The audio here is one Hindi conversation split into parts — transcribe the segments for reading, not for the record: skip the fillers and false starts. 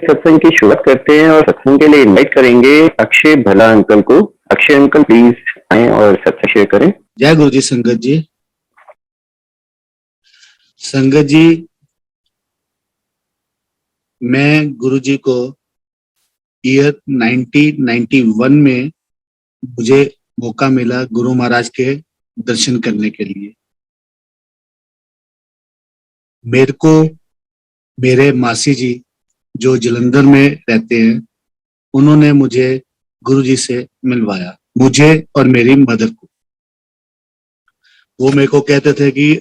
सत्संग की शुरुआत करते हैं और सत्संग के लिए इनवाइट करेंगे अक्षय भला अंकल को। अक्षय अंकल प्लीज आए और सत्संग शेयर करें। जय गुरु जी। संगत जी, मैं गुरु जी को ईयर 1991 में मुझे मौका मिला गुरु महाराज के दर्शन करने के लिए। मेरे को मेरे मासी जी जो जलंधर में रहते हैं, उन्होंने मुझे गुरु जी से मिलवाया, मुझे और मेरी मदर को। वो मेरे को कहते थे कि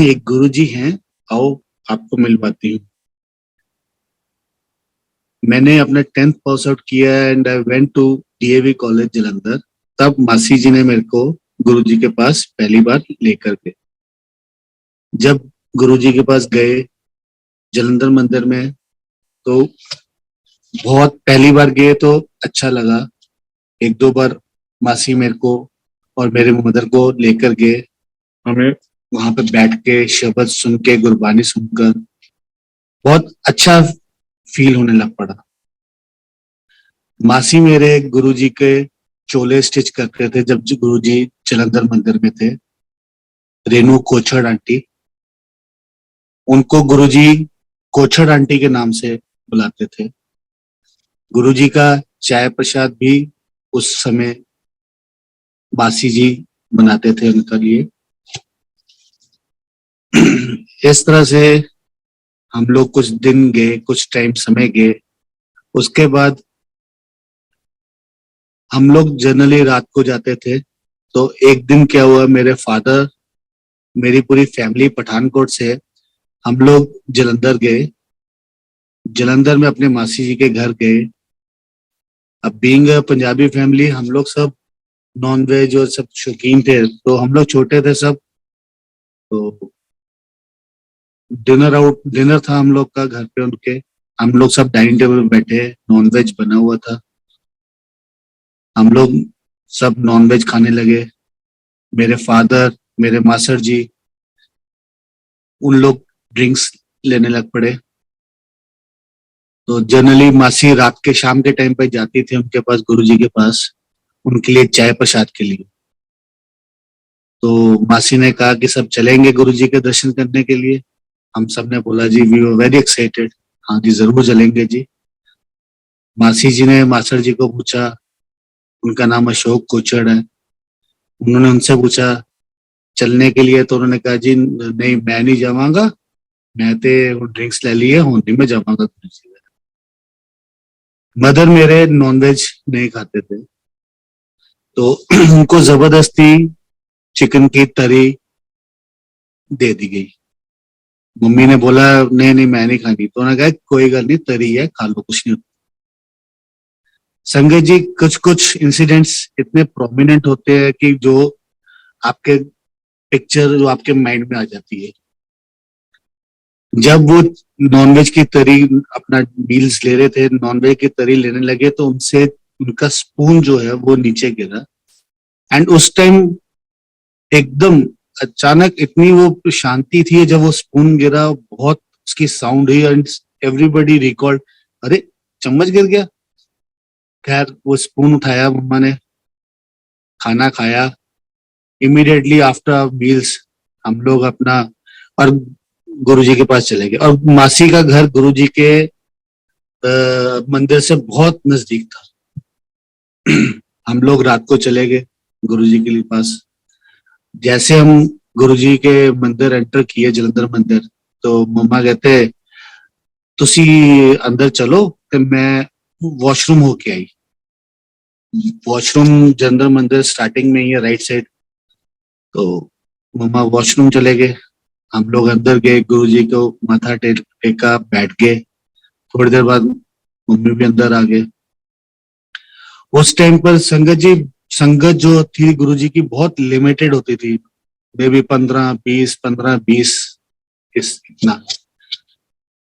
एक गुरु जी हैं, आओ आपको मिलवाती हूँ। मैंने अपने 10th पास आउट किया and I went to DAV college Jalandhar. तब मासी जी ने मेरे को गुरु जी के पास पहली बार लेकर गए। जब गुरु जी के पास गए जलंधर मंदिर में, तो बहुत पहली बार गए तो अच्छा लगा। एक दो बार मासी मेरे को और मेरे मदर को लेकर गए। हमें वहां पे बैठ के शब्द सुन के, गुरबानी सुनकर बहुत अच्छा फील होने लग पड़ा। मासी मेरे गुरुजी के चोले स्टिच करते थे जब गुरुजी जलंधर मंदिर में थे। रेनू कोछड़ आंटी, उनको गुरुजी कोछड़ आंटी के नाम से बुलाते थे। गुरुजी का चाय प्रसाद भी उस समय मासी जी बनाते थे उनके लिए। इस तरह से हम लोग कुछ दिन गए, कुछ टाइम समय गए। उसके बाद हम लोग जनरली रात को जाते थे। तो एक दिन क्या हुआ, मेरे फादर, मेरी पूरी फैमिली पठानकोट से हम लोग जलंधर गए। जलंधर में अपने मासी जी के घर गए। अब बीइंग अ पंजाबी फैमिली, हम लोग सब नॉन वेज और सब शौकीन थे। तो हम लोग छोटे थे सब, तो डिनर था हम लोग का घर पे उनके। हम लोग सब डाइनिंग टेबल पे बैठे, नॉन वेज बना हुआ था। हम लोग सब नॉन वेज खाने लगे। मेरे फादर, मेरे मास्टर जी, उन लोग ड्रिंक्स लेने लग पड़े। तो जनरली मासी रात के शाम के टाइम पे जाती थी उनके पास, गुरुजी के पास, उनके लिए चाय प्रसाद के लिए। तो मासी ने कहा कि सब चलेंगे गुरुजी के दर्शन करने के लिए। हम सब ने बोला जी, वी वर वेरी एक्साइटेड, हाँ जी जरूर चलेंगे जी। मासी जी ने मास्टर जी को पूछा, उनका नाम अशोक कोचड़ है। उन्होंने उनसे पूछा चलने के लिए, तो उन्होंने कहा जी नहीं, मैं नहीं जावांगा, मैं तो ड्रिंक्स ले लिए, हूं नहीं मैं जावांगा गुरुजी। मदर मेरे नॉनवेज नहीं खाते थे, तो उनको जबरदस्ती चिकन की तरी दे दी गई। मम्मी ने बोला नहीं नहीं मैं नहीं खानी, तो उन्होंने कहा कोई गल नहीं, तरी है खा लो, कुछ नहीं होता। संगत जी, कुछ कुछ इंसिडेंट्स इतने प्रोमिनेंट होते हैं कि जो आपके पिक्चर जो आपके माइंड में आ जाती है। जब वो नॉनवेज की तरी अपना मील्स ले रहे थे, नॉनवेज की तरी लेने लगे, तो उनसे उनका स्पून जो है वो नीचे गिरा। एंड उस टाइम एकदम अचानक इतनी वो शांति थी जब वो स्पून गिरा, बहुत उसकी साउंड हुई एंड एवरीबॉडी रिकॉर्ड, अरे चम्मच गिर गया। खैर वो स्पून उठाया, मम्मा ने खाना खाया। इमीडिएटली आफ्टर मील्स हम लोग अपना और गुरुजी के पास चले गए। और मासी का घर गुरुजी के मंदिर से बहुत नजदीक था। हम लोग रात को चले गए गुरुजी के पास। जैसे हम गुरुजी के मंदिर एंटर किए, जलंधर मंदिर, तो मम्मा कहते तुसी अंदर चलो, तो मैं वॉशरूम होके आई। वॉशरूम जलंधर मंदिर स्टार्टिंग में ही है, राइट साइड। तो मम्मा वॉशरूम चले गए, हम लोग अंदर गए, गुरुजी को माथा टेका, बैठ गए। थोड़ी देर बाद मम्मी भी अंदर आ गए। उस टाइम पर संगत जी, संगत जो थी गुरुजी की बहुत लिमिटेड होती थी, मे बी 15-20, 15-20 इतना।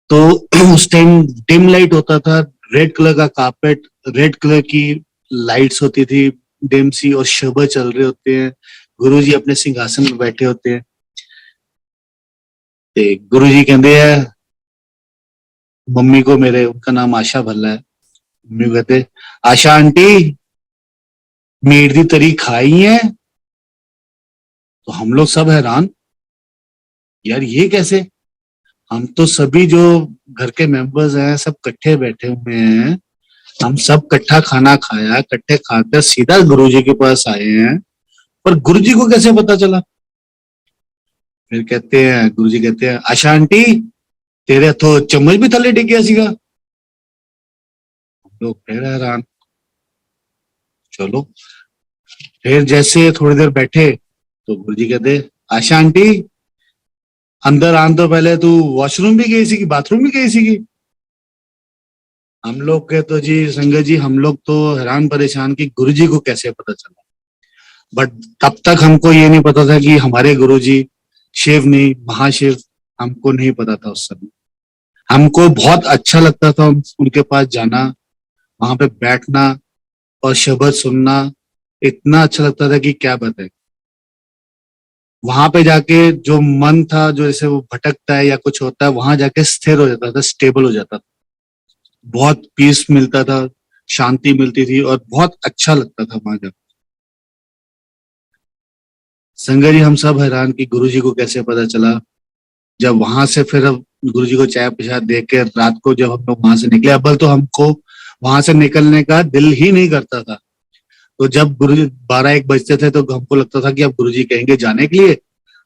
तो उस टाइम डिम लाइट होता था, रेड कलर का कारपेट, रेड कलर की लाइट्स होती थी डिम सी, और शब्द चल रहे होते हैं। गुरुजी अपने सिंहासन में बैठे होते हैं। ते गुरुजी कहते हैं मम्मी को, मेरे उनका नाम आशा भल्ला है, मम्मी को कहते आशा आंटी मीट दी तरी खाई है। तो हम लोग सब हैरान, यार ये कैसे? हम तो सभी जो घर के मेंबर्स हैं सब इकट्ठे बैठे हुए हैं, हम सब इकट्ठा खाना खाया, इकट्ठे खाकर सीधा गुरुजी के पास आए हैं, पर गुरुजी को कैसे पता चला? फिर कहते हैं, गुरुजी कहते हैं आशा आंटी तेरे तो चम्मच भी थले डिग गया सीगा। हम लोग फिर हैरान। चलो फिर जैसे थोड़ी देर बैठे तो गुरुजी कहते आशा आंटी अंदर आने तो पहले तू वॉशरूम भी गई सी कि बाथरूम भी गई सी की? हम लोग के तो जी संगत जी, हम लोग तो हैरान परेशान कि गुरुजी को कैसे पता चला। बट तब तक हमको ये नहीं पता था कि हमारे गुरुजी शिव नहीं, महाशिव, हमको नहीं पता था उस समय। हमको बहुत अच्छा लगता था उनके पास जाना, वहां पे बैठना और शब्द सुनना, इतना अच्छा लगता था कि क्या बताए। वहां पे जाके जो मन था, जो जैसे वो भटकता है या कुछ होता है, वहां जाके स्थिर हो जाता था, स्टेबल हो जाता था, बहुत पीस मिलता था, शांति मिलती थी और बहुत अच्छा लगता था वहां जाकर। संगत जी हम सब हैरान कि गुरुजी को कैसे पता चला। जब वहां से फिर अब गुरुजी को चाय प्रसाद दे के रात को जब हम लोग वहां से निकले, अव्वल तो हमको वहां से निकलने का दिल ही नहीं करता था। तो जब गुरुजी 12-1 बजते थे तो हमको लगता था कि अब गुरुजी कहेंगे जाने के लिए,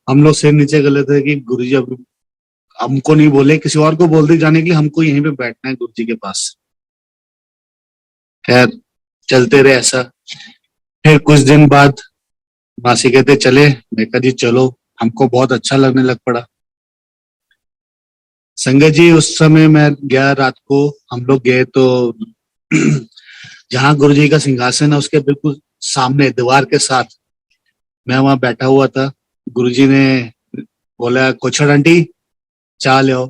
हम लोग सिर नीचे कर लेते थे कि गुरुजी अब हमको नहीं बोले, किसी और को बोल दे जाने के लिए, हमको यहीं पे बैठना है गुरुजी के पास। खैर चलते रहे ऐसा। फिर कुछ दिन बाद मासी कहते चले, मैं कहा जी चलो, हमको बहुत अच्छा लगने लग पड़ा। संगत जी उस समय मैं गया रात को, हम लोग गए तो जहां गुरुजी का सिंहासन है उसके बिल्कुल सामने दीवार के साथ मैं वहां बैठा हुआ था। गुरुजी ने बोला कोछड़ आंटी चाय ले आओ।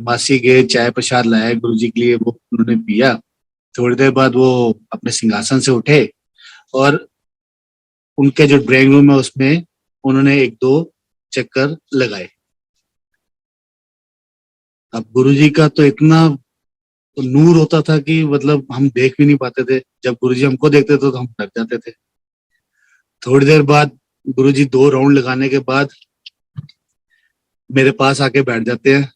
मासी गए, चाय प्रसाद लाया गुरुजी के लिए, वो उन्होंने पिया। थोड़ी देर बाद वो अपने सिंहासन से उठे और उनके जो ड्राइंग रूम है उसमें उन्होंने 1-2 चक्कर लगाए। अब गुरुजी का तो इतना तो नूर होता था कि मतलब हम देख भी नहीं पाते थे, जब गुरुजी हमको देखते थे तो हम डर जाते थे। थोड़ी देर बाद गुरुजी 2 राउंड लगाने के बाद मेरे पास आके बैठ जाते हैं,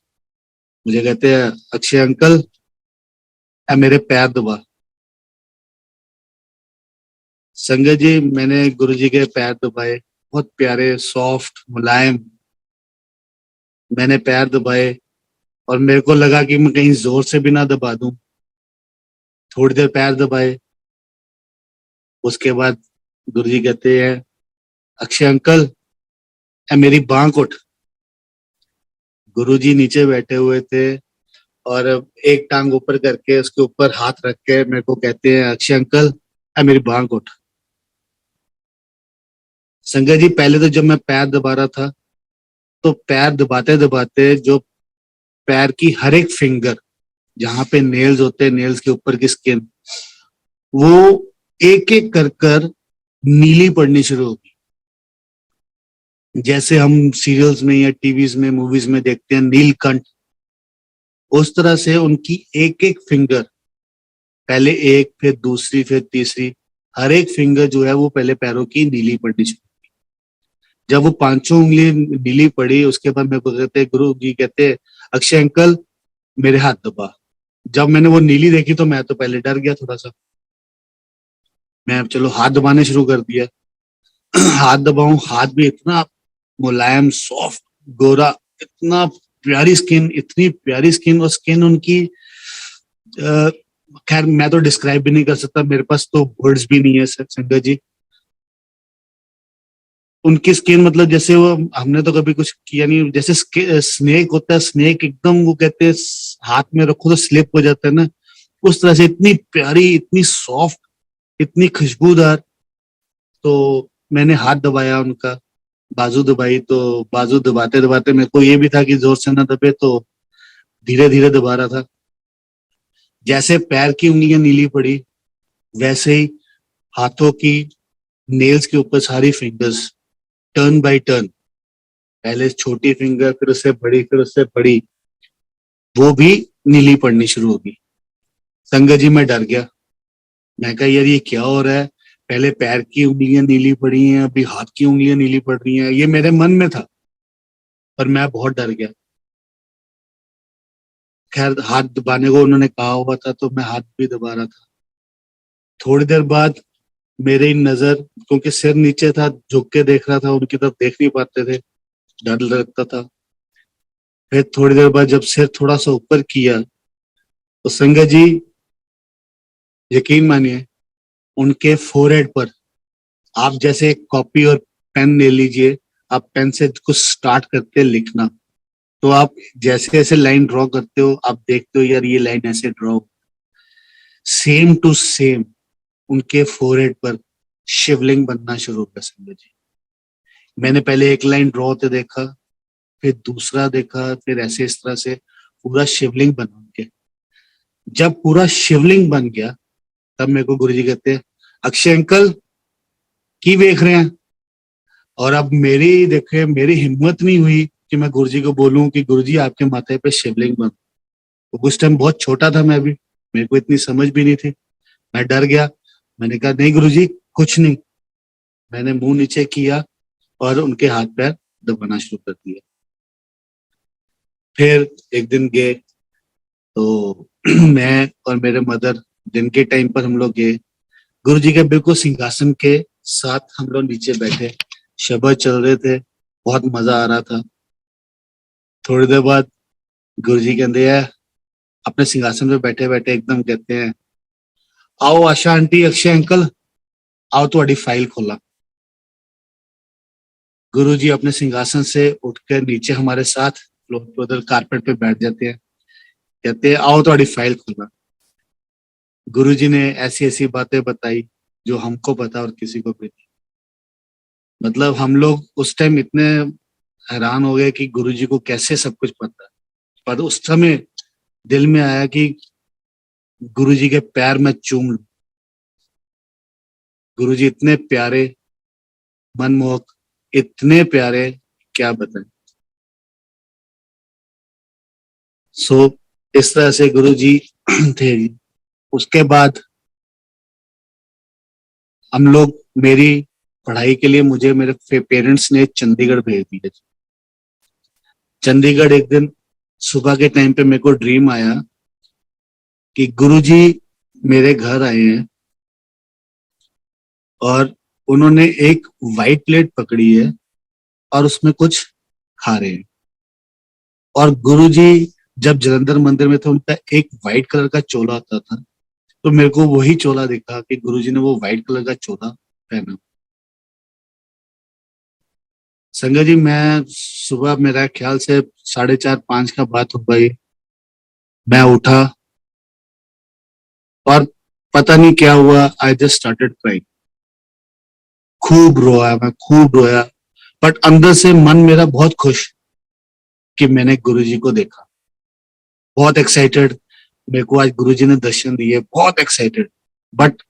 मुझे कहते हैं अक्षय अंकल ए मेरे पैर दबा। संगत जी मैंने गुरुजी के पैर दबाए, बहुत प्यारे सॉफ्ट मुलायम मैंने पैर दबाए, और मेरे को लगा कि मैं कहीं जोर से भी ना दबा दूं। थोड़ी देर पैर दबाए, उसके बाद गुरुजी कहते हैं अक्षय अंकल ए मेरी बांह उठ। गुरुजी नीचे बैठे हुए थे और एक टांग ऊपर करके उसके ऊपर हाथ रख के मेरे को कहते हैं अक्षय अंकल ए मेरी बांह उठ। संगत जी पहले तो जब मैं पैर दबा रहा था तो पैर दबाते दबाते जो पैर की हर एक फिंगर, जहां पे नेल्स होते हैं, नेल्स के ऊपर की स्किन, वो एक एक कर कर नीली पड़नी शुरू होगी। जैसे हम सीरियल्स में या टीवीज में, मूवीज में देखते हैं नीलकंठ, उस तरह से उनकी एक एक फिंगर, पहले एक, फिर दूसरी, फिर तीसरी, हर एक फिंगर जो है वो पहले पैरों की नीली पड़नी शुरू। जब वो 5 उंगली नीली पड़ी उसके बाद मेरे को कहते, गुरु जी कहते अक्षय अंकल मेरे हाथ दबा। जब मैंने वो नीली देखी तो मैं तो पहले डर गया थोड़ा सा, मैं चलो हाथ दबाने शुरू कर दिया। हाथ दबाऊं, हाथ भी इतना मुलायम सॉफ्ट गोरा, इतना प्यारी स्किन, इतनी प्यारी स्किन, और स्किन उनकी खैर मैं तो डिस्क्राइब भी नहीं कर सकता, मेरे पास तो वर्ड्स भी नहीं है संगत जी। उनकी स्किन मतलब जैसे वो, हमने तो कभी कुछ किया नहीं, जैसे स्नेक होता है, स्नेक एकदम वो कहते हैं हाथ में रखो तो स्लिप हो जाता है ना, उस तरह से इतनी प्यारी, इतनी सॉफ्ट, इतनी खुशबूदार। तो मैंने हाथ दबाया उनका, बाजू दबाई, तो बाजू दबाते दबाते मेरे को ये भी था कि जोर से ना दबे, तो धीरे धीरे दबा रहा था। जैसे पैर की उंगलियां नीली पड़ी वैसे ही हाथों की नेल्स के ऊपर सारी फिंगर्स टर्न बाय टर्न, पहले छोटी फिंगर, फिर उससे बड़ी, फिर उससे बड़ी, वो भी नीली पड़नी शुरू होगी। संगत जी मैं डर गया। मैं कहा यार ये क्या हो रहा है, पहले पैर की उंगलियां नीली पड़ी हैं, अभी हाथ की उंगलियां नीली पड़ रही हैं। ये मेरे मन में था, पर मैं बहुत डर गया। खैर हाथ दबाने को उन्होंने कहा हुआ था, तो मैं हाथ भी दबा रहा था। थोड़ी देर बाद मेरी नजर, क्योंकि सिर नीचे था, झुक के देख रहा था, उनकी तरफ देख नहीं पाते थे, डर लगता था। फिर थोड़ी देर बाद जब सिर थोड़ा सा ऊपर किया, तो संगत जी यकीन मानिए, उनके फोरहेड पर, आप जैसे एक कॉपी और पेन ले लीजिए, आप पेन से कुछ स्टार्ट करते लिखना, तो आप जैसे जैसे लाइन ड्रॉ करते हो, आप देखते हो यार ये लाइन ऐसे ड्रॉ, सेम टू सेम उनके फोरहेड पर शिवलिंग बनना शुरू हो गया। संगत जी मैंने पहले एक लाइन ड्रॉ होते देखा, फिर दूसरा देखा, फिर ऐसे इस तरह से पूरा शिवलिंग बना उनके। जब पूरा शिवलिंग बन गया, तब मेरे को गुरुजी कहते हैं, अक्षय अंकल की देख रहे हैं। और अब मेरी देखे, मेरी हिम्मत नहीं हुई कि मैं गुरुजी को बोलूं कि गुरुजी आपके माथे पे शिवलिंग बन। तो उस टाइम बहुत छोटा था मैं भी, मेरे को इतनी समझ भी नहीं थी, मैं डर गया। मैंने कहा नहीं गुरुजी, कुछ नहीं। मैंने मुंह नीचे किया और उनके हाथ पैर दबाना शुरू कर दिया। फिर एक दिन गए, तो मैं और मेरे मदर दिन के टाइम पर हम लोग गए, गुरु जी के बिल्कुल सिंहासन के साथ हम लोग नीचे बैठे, शब्द चल रहे थे, बहुत मजा आ रहा था। थोड़ी देर बाद गुरु जी कहते हैं, अपने सिंहासन पे बैठे बैठे एकदम कहते हैं, आओ आशा आंटी, अक्षय अंकल, आओ तुम्हारी फाइल खोला। गुरु जी अपने सिंहासन से उठकर नीचे हमारे साथ फ्लोर पे उधर कारपेट पे बैठ जाते हैं, कहते हैं आओ तुम्हारी फाइल खोला। गुरु जी ने ऐसी ऐसी बातें बताई जो हमको पता और किसी को भी नहीं। मतलब हम लोग उस टाइम इतने हैरान हो गए कि गुरु जी को कैसे सब कुछ पता है। पर उस समय दिल में आया कि गुरु जी के पैर में चूम लूं। गुरु जी इतने प्यारे, मनमोहक, इतने प्यारे, क्या बताएं। सो इस तरह से गुरु जी थे। उसके बाद हम लोग, मेरी पढ़ाई के लिए मुझे मेरे पेरेंट्स ने चंडीगढ़ भेज दिया। चंडीगढ़ एक दिन सुबह के टाइम पे मेरे को ड्रीम आया कि गुरुजी मेरे घर आए हैं और उन्होंने एक वाइट प्लेट पकड़ी है और उसमें कुछ खा रहे हैं। और गुरुजी जब जलंधर मंदिर में थे, उनका एक वाइट कलर का चोला होता था, तो मेरे को वही चोला दिखा कि गुरुजी ने वो वाइट कलर का चोला पहना। संगत जी मैं सुबह, मेरा ख्याल से 4:30-5 का बात हो गई, मैं उठा और पता नहीं क्या हुआ, आई जस्ट स्टार्टेड क्राइंग। खूब रोया, मैं खूब रोया, बट अंदर से मन मेरा बहुत खुश कि मैंने गुरुजी को देखा। बहुत एक्साइटेड, मेरे को आज गुरुजी ने दर्शन दिए, बहुत एक्साइटेड। बट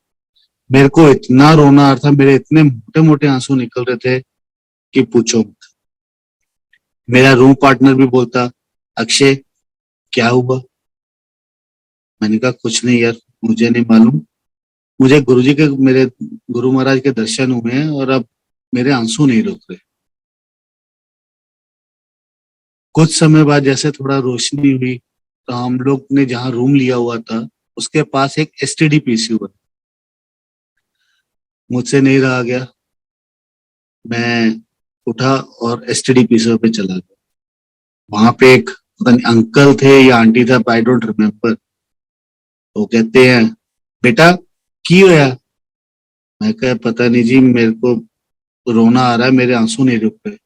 मेरे को इतना रोना आ रहा था, मेरे इतने मोटे मोटे आंसू निकल रहे थे कि पूछो मत। मेरा रूम पार्टनर भी बोलता, अक्षय क्या हुआ? मैंने कहा कुछ नहीं यार, मुझे नहीं मालूम, मुझे गुरुजी के, मेरे गुरु महाराज के दर्शन हुए हैं और अब मेरे आंसू नहीं रुक रहे। कुछ समय बाद जैसे थोड़ा रोशनी हुई, तो हम लोग ने जहाँ रूम लिया हुआ था उसके पास एक एसटीडी पीसी हुआ। मुझसे नहीं रहा गया, मैं उठा और एसटीडी पीसी पे चला गया। वहां पे एक पता नहीं अंकल थे या आंटी था, आई डोंट रिमेम्बर। वो कहते हैं, बेटा की होया? मैं कहा पता नहीं जी, मेरे को रोना आ रहा है, मेरे आंसू नहीं रुक रहे,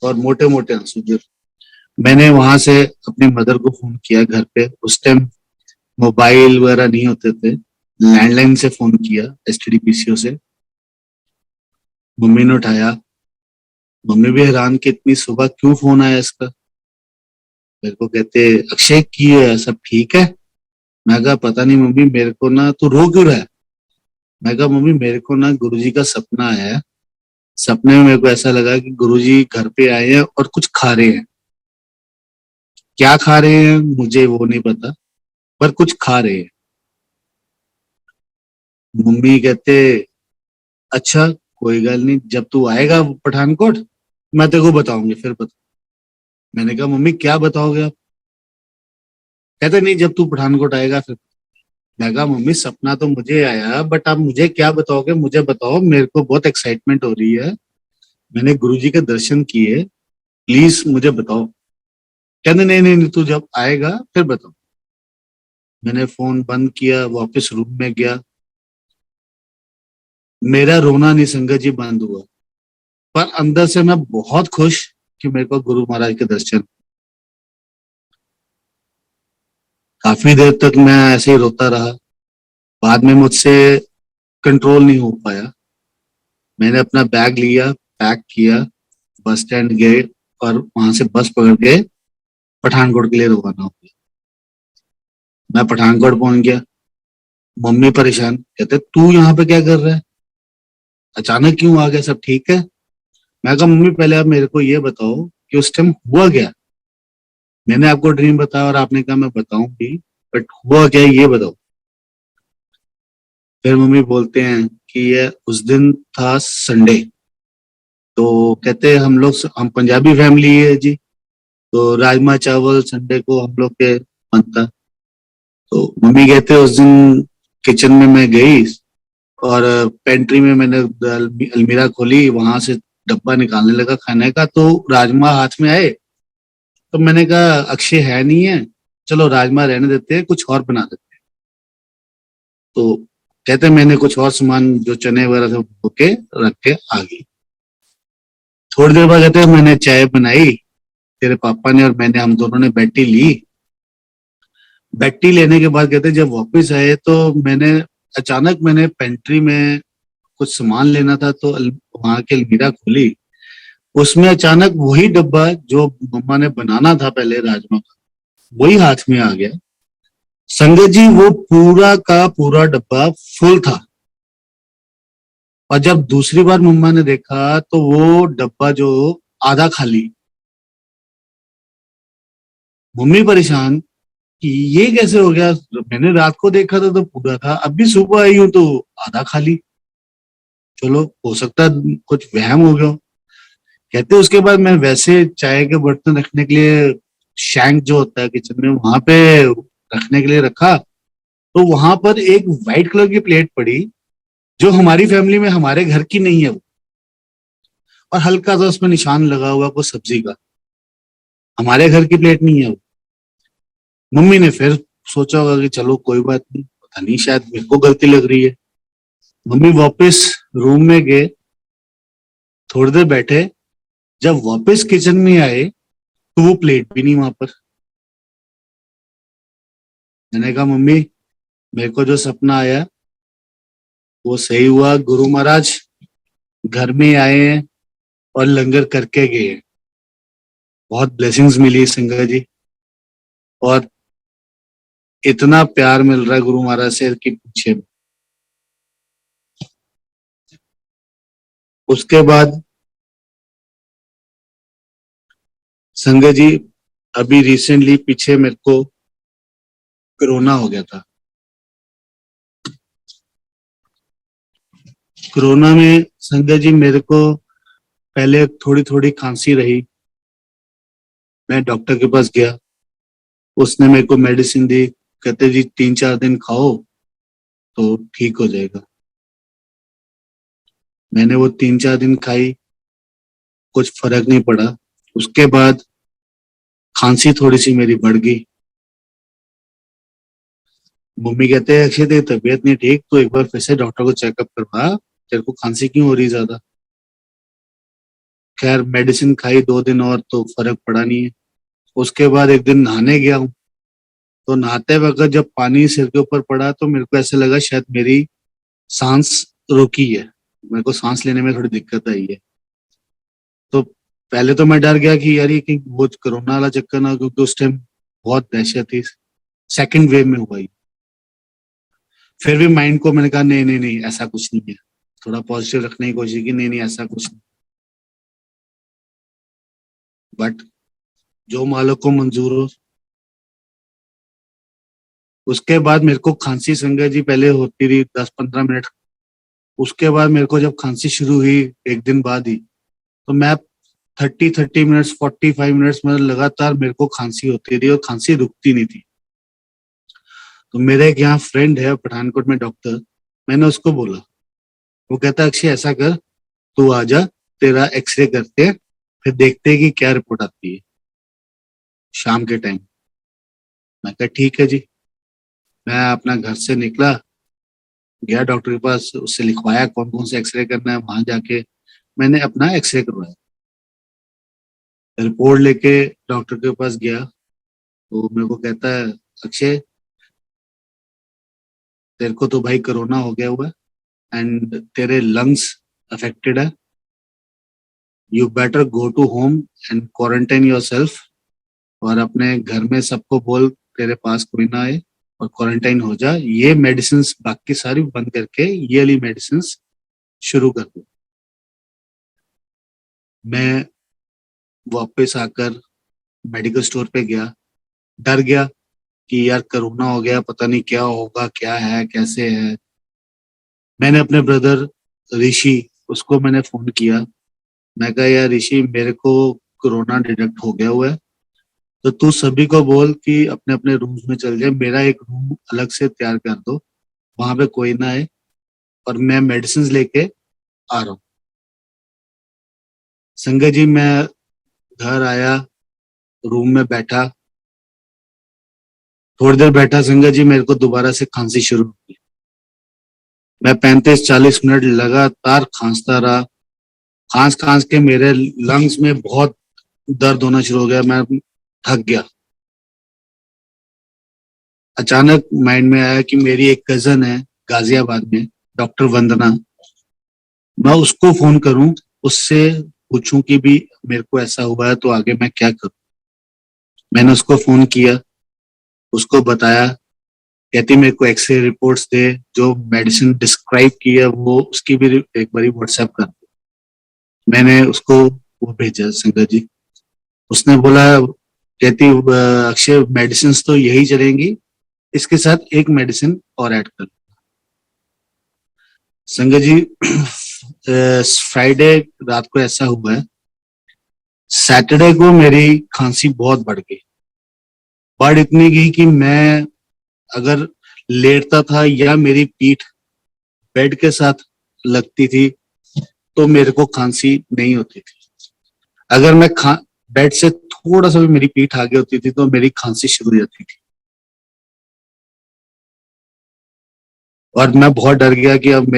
और मोटे मोटे आंसू गिर। मैंने वहां से अपनी मदर को फोन किया घर पे, उस टाइम मोबाइल वगैरह नहीं होते थे, लैंडलाइन से फोन किया एसटीडी पीसीओ से। मम्मी ने उठाया। मम्मी भी हैरान कि इतनी सुबह क्यों फोन आया इसका। मेरे को कहते, अक्षय की है, सब ठीक है? मैं कहा पता नहीं मम्मी, मेरे को ना, तू रो क्यों रहा है? मैं कहा मम्मी मेरे को ना गुरुजी का सपना आया है, सपने में मेरे को ऐसा लगा कि गुरुजी घर पे आए हैं और कुछ खा रहे हैं। क्या खा रहे हैं मुझे वो नहीं पता, पर कुछ खा रहे हैं। मम्मी कहते अच्छा कोई गल नहीं, जब तू आएगा पठानकोट मैं तेरे को बताऊंगी, फिर बता। मैंने कहा मम्मी क्या बताओगे आप? कहते नहीं जब तू पठानकोट आएगा फिर। मैं कहा मम्मी सपना तो मुझे आया, बट आप मुझे क्या बताओगे, मुझे बताओ, मेरे को बहुत एक्साइटमेंट हो रही है, मैंने गुरुजी के दर्शन किए, प्लीज मुझे बताओ। कहते नहीं नहीं नहीं, तू जब आएगा फिर बताओ। मैंने फोन बंद किया, वापस रूम में गया। मेरा रोना नहीं संगत जी बंद हुआ, पर अंदर से मैं बहुत खुश कि मेरे को गुरु महाराज के दर्शन। काफी देर तक मैं ऐसे ही रोता रहा, बाद में मुझसे कंट्रोल नहीं हो पाया। मैंने अपना बैग लिया, पैक किया, बस स्टैंड गए और वहां से बस पकड़ के पठानकोट के लिए रवाना हो गया। मैं पठानकोट पहुंच गया। मम्मी परेशान, कहते तू यहाँ पे क्या कर रहा है, अचानक क्यों आ गया, सब ठीक है? मैं कहा मम्मी पहले आप मेरे को ये बताओ कि उस टाइम हुआ क्या। मैंने आपको ड्रीम बताया और आपने कहा मैं बताऊंगी, बट हुआ क्या ये बताओ। फिर मम्मी बोलते हैं कि ये उस दिन था संडे। तो कहते हम पंजाबी फैमिली है जी, तो राजमा चावल संडे को हम लोग के बनता। तो मम्मी कहते उस दिन किचन में मैं गई और पेंट्री में मैंने अलमीरा खोली, वहां से डब्बा निकालने लगा खाने का, तो राजमा हाथ में आए। तो मैंने कहा अक्षय है नहीं है, चलो राजमा रहने देते हैं, कुछ और बना देते हैं। तो कहते मैंने कुछ और सामान जो चने वगैरह थे धो के रख के आ गई। थोड़ी देर बाद कहते मैंने चाय बनाई, तेरे पापा ने और मैंने, हम दोनों ने बैठी ली। बैठी लेने के बाद कहते जब वापस आए तो मैंने अचानक मैंने पेंट्री में कुछ सामान लेना था, तो वहां की अलमीरा खोली, उसमें अचानक वही डब्बा जो मम्मा ने बनाना था पहले राजमा का, वही हाथ में आ गया। संगत जी वो पूरा का पूरा डब्बा फुल था। और जब दूसरी बार मम्मा ने देखा तो वो डब्बा जो आधा खाली। मम्मी परेशान कि ये कैसे हो गया, मैंने रात को देखा था तो पूरा था, अभी सुबह आई हूं तो आधा खाली। चलो हो सकता है कुछ वहम हो गया हो। कहते उसके बाद मैं वैसे चाय के बर्तन रखने के लिए शैंक जो होता है किचन में वहां पे रखने के लिए रखा, तो वहां पर एक वाइट कलर की प्लेट पड़ी जो हमारी फैमिली में हमारे घर की नहीं है वो, और हल्का सा उसमें निशान लगा हुआ कुछ सब्जी का, हमारे घर की प्लेट नहीं है वो। मम्मी ने फिर सोचा होगा कि चलो कोई बात नहीं, पता नहीं शायद मेरे को गलती लग रही है। मम्मी वापस रूम में गए, थोड़ी देर बैठे, जब वापस किचन में आए तो वो प्लेट भी नहीं वहां पर। मैंने कहा मम्मी मेरे को जो सपना आया वो सही हुआ, गुरु महाराज घर में आए हैं और लंगर करके गए हैं। बहुत ब्लेसिंग्स मिली संगत जी, और इतना प्यार मिल रहा है गुरु महाराज से कि पूछे। उसके बाद संगत जी अभी रिसेंटली पीछे मेरे को कोरोना हो गया था। कोरोना में संगत जी मेरे को पहले थोड़ी थोड़ी खांसी रही। मैं डॉक्टर के पास गया, उसने मेरे को मेडिसिन दी, कहते जी 3-4 दिन खाओ तो ठीक हो जाएगा। मैंने वो 3-4 दिन खाई, कुछ फर्क नहीं पड़ा। उसके बाद खांसी थोड़ी सी मेरी बढ़ गई। मम्मी कहते हैं अक्षय तेरी तबीयत नहीं ठीक, तो एक बार फिर से डॉक्टर को चेकअप करवा, तेरे को खांसी क्यों हो रही ज्यादा। खैर मेडिसिन खाई 2 दिन और तो फर्क पड़ा नहीं है। उसके बाद एक दिन नहाने गया हूँ, तो नहाते वक्त जब पानी सिर के ऊपर पड़ा तो मेरे को ऐसे लगा शायद मेरी सांस रुकी है, मेरे को सांस लेने में थोड़ी दिक्कत आई है। तो पहले तो मैं डर गया कि यार ये कहीं वो कोरोना वाला चक्कर ना हो, क्योंकि उस टाइम बहुत दहशत थी, सेकंड वेव में हुआ ही। फिर भी माइंड को मैंने कहा नहीं नहीं नहीं ऐसा कुछ नहीं है, थोड़ा पॉजिटिव रखने की कोशिश की, नहीं नहीं ऐसा कुछ नहीं। बट जो मालिक को मंजूर हो उसके बाद मेरे को खांसी संगत जी पहले होती रही 10-15 मिनट। उसके बाद मेरे को जब खांसी शुरू हुई एक दिन बाद ही, तो मैं 30-30 मिनट्स 45 मिनट्स में लगातार मेरे को खांसी होती रही और खांसी रुकती नहीं थी। तो मेरे एक यहाँ फ्रेंड है पठानकोट में डॉक्टर, मैंने उसको बोला, वो कहता अक्षय ऐसा कर, तू आजा, तेरा एक्सरे करते हैं, फिर देखते हैं कि क्या रिपोर्ट आती है शाम के टाइम। मैं कहा ठीक है जी। मैं अपना घर से निकला, गया डॉक्टर के पास, उससे लिखवाया कौन कौन से एक्सरे करना है। वहां जाके मैंने अपना एक्सरे करवाया, रिपोर्ट लेके डॉक्टर के पास गया। तो मेरे को कहता है अक्षय, तेरे को तो भाई कोरोना हो गया हुआ है एंड तेरे लंग्स अफेक्टेड है, you better go to home and quarantine yourself, और अपने घर में सबको बोल तेरे पास कोई ना आए और क्वारंटाइन हो जा। ये मेडिसिन बाकी सारी बंद करके ये वाली मेडिसिन शुरू कर दो। मैं वापस आकर मेडिकल स्टोर पे गया, डर गया कि यार कोरोना हो गया, पता नहीं क्या होगा, क्या है, कैसे है। मैंने अपने ब्रदर ऋषि, उसको मैंने फोन किया। मैं कहा यार ऋषि, मेरे को कोरोना डिटेक्ट हो गया हुआ है, तो तू सभी को बोल कि अपने अपने रूम्स में चल जाए, मेरा एक रूम अलग से तैयार कर दो, वहां पे कोई ना आए, और मैं मेडिसिन लेके आ रहा हूँ। संगत जी मैं घर आया, रूम में बैठा, थोड़ी देर बैठा संगत जी, मेरे को दोबारा से खांसी शुरू हो गई। मैं 35-40 मिनट लगातार खांसता रहा। खांस खांस के मेरे लंग्स में बहुत दर्द होना शुरू हो गया, मैं थक गया। अचानक माइंड में आया कि मेरी एक कजन है गाजियाबाद में, डॉक्टर वंदना, मैं उसको फोन करूं, उससे पूछूं कि भी मेरे को ऐसा हुआ है तो आगे मैं क्या करूं। मैंने उसको फोन किया, उसको बताया, कहती मेरे को एक्सरे रिपोर्ट्स दे, जो मेडिसिन डिस्क्राइब की है वो उसकी भी एक बारी व्हाट्सएप कर दो। मैंने उसको वो भेजा संगत जी। उसने बोला, कहती अक्षय मेडिसिन तो यही चलेंगी, इसके साथ एक मेडिसिन और ऐड कर। संगत जी फ्राइडे रात को ऐसा हुआ है, सैटरडे को मेरी खांसी बहुत बढ़ गई। बढ़ इतनी गई कि मैं अगर लेटता था या मेरी पीठ बेड के साथ लगती थी तो मेरे को खांसी नहीं होती थी। अगर मैं बेड से थोड़ा सा भी मेरी पीठ आगे होती थी तो मेरी खांसी शुरू हो जाती थी। और मैं बहुत डर गया कि अब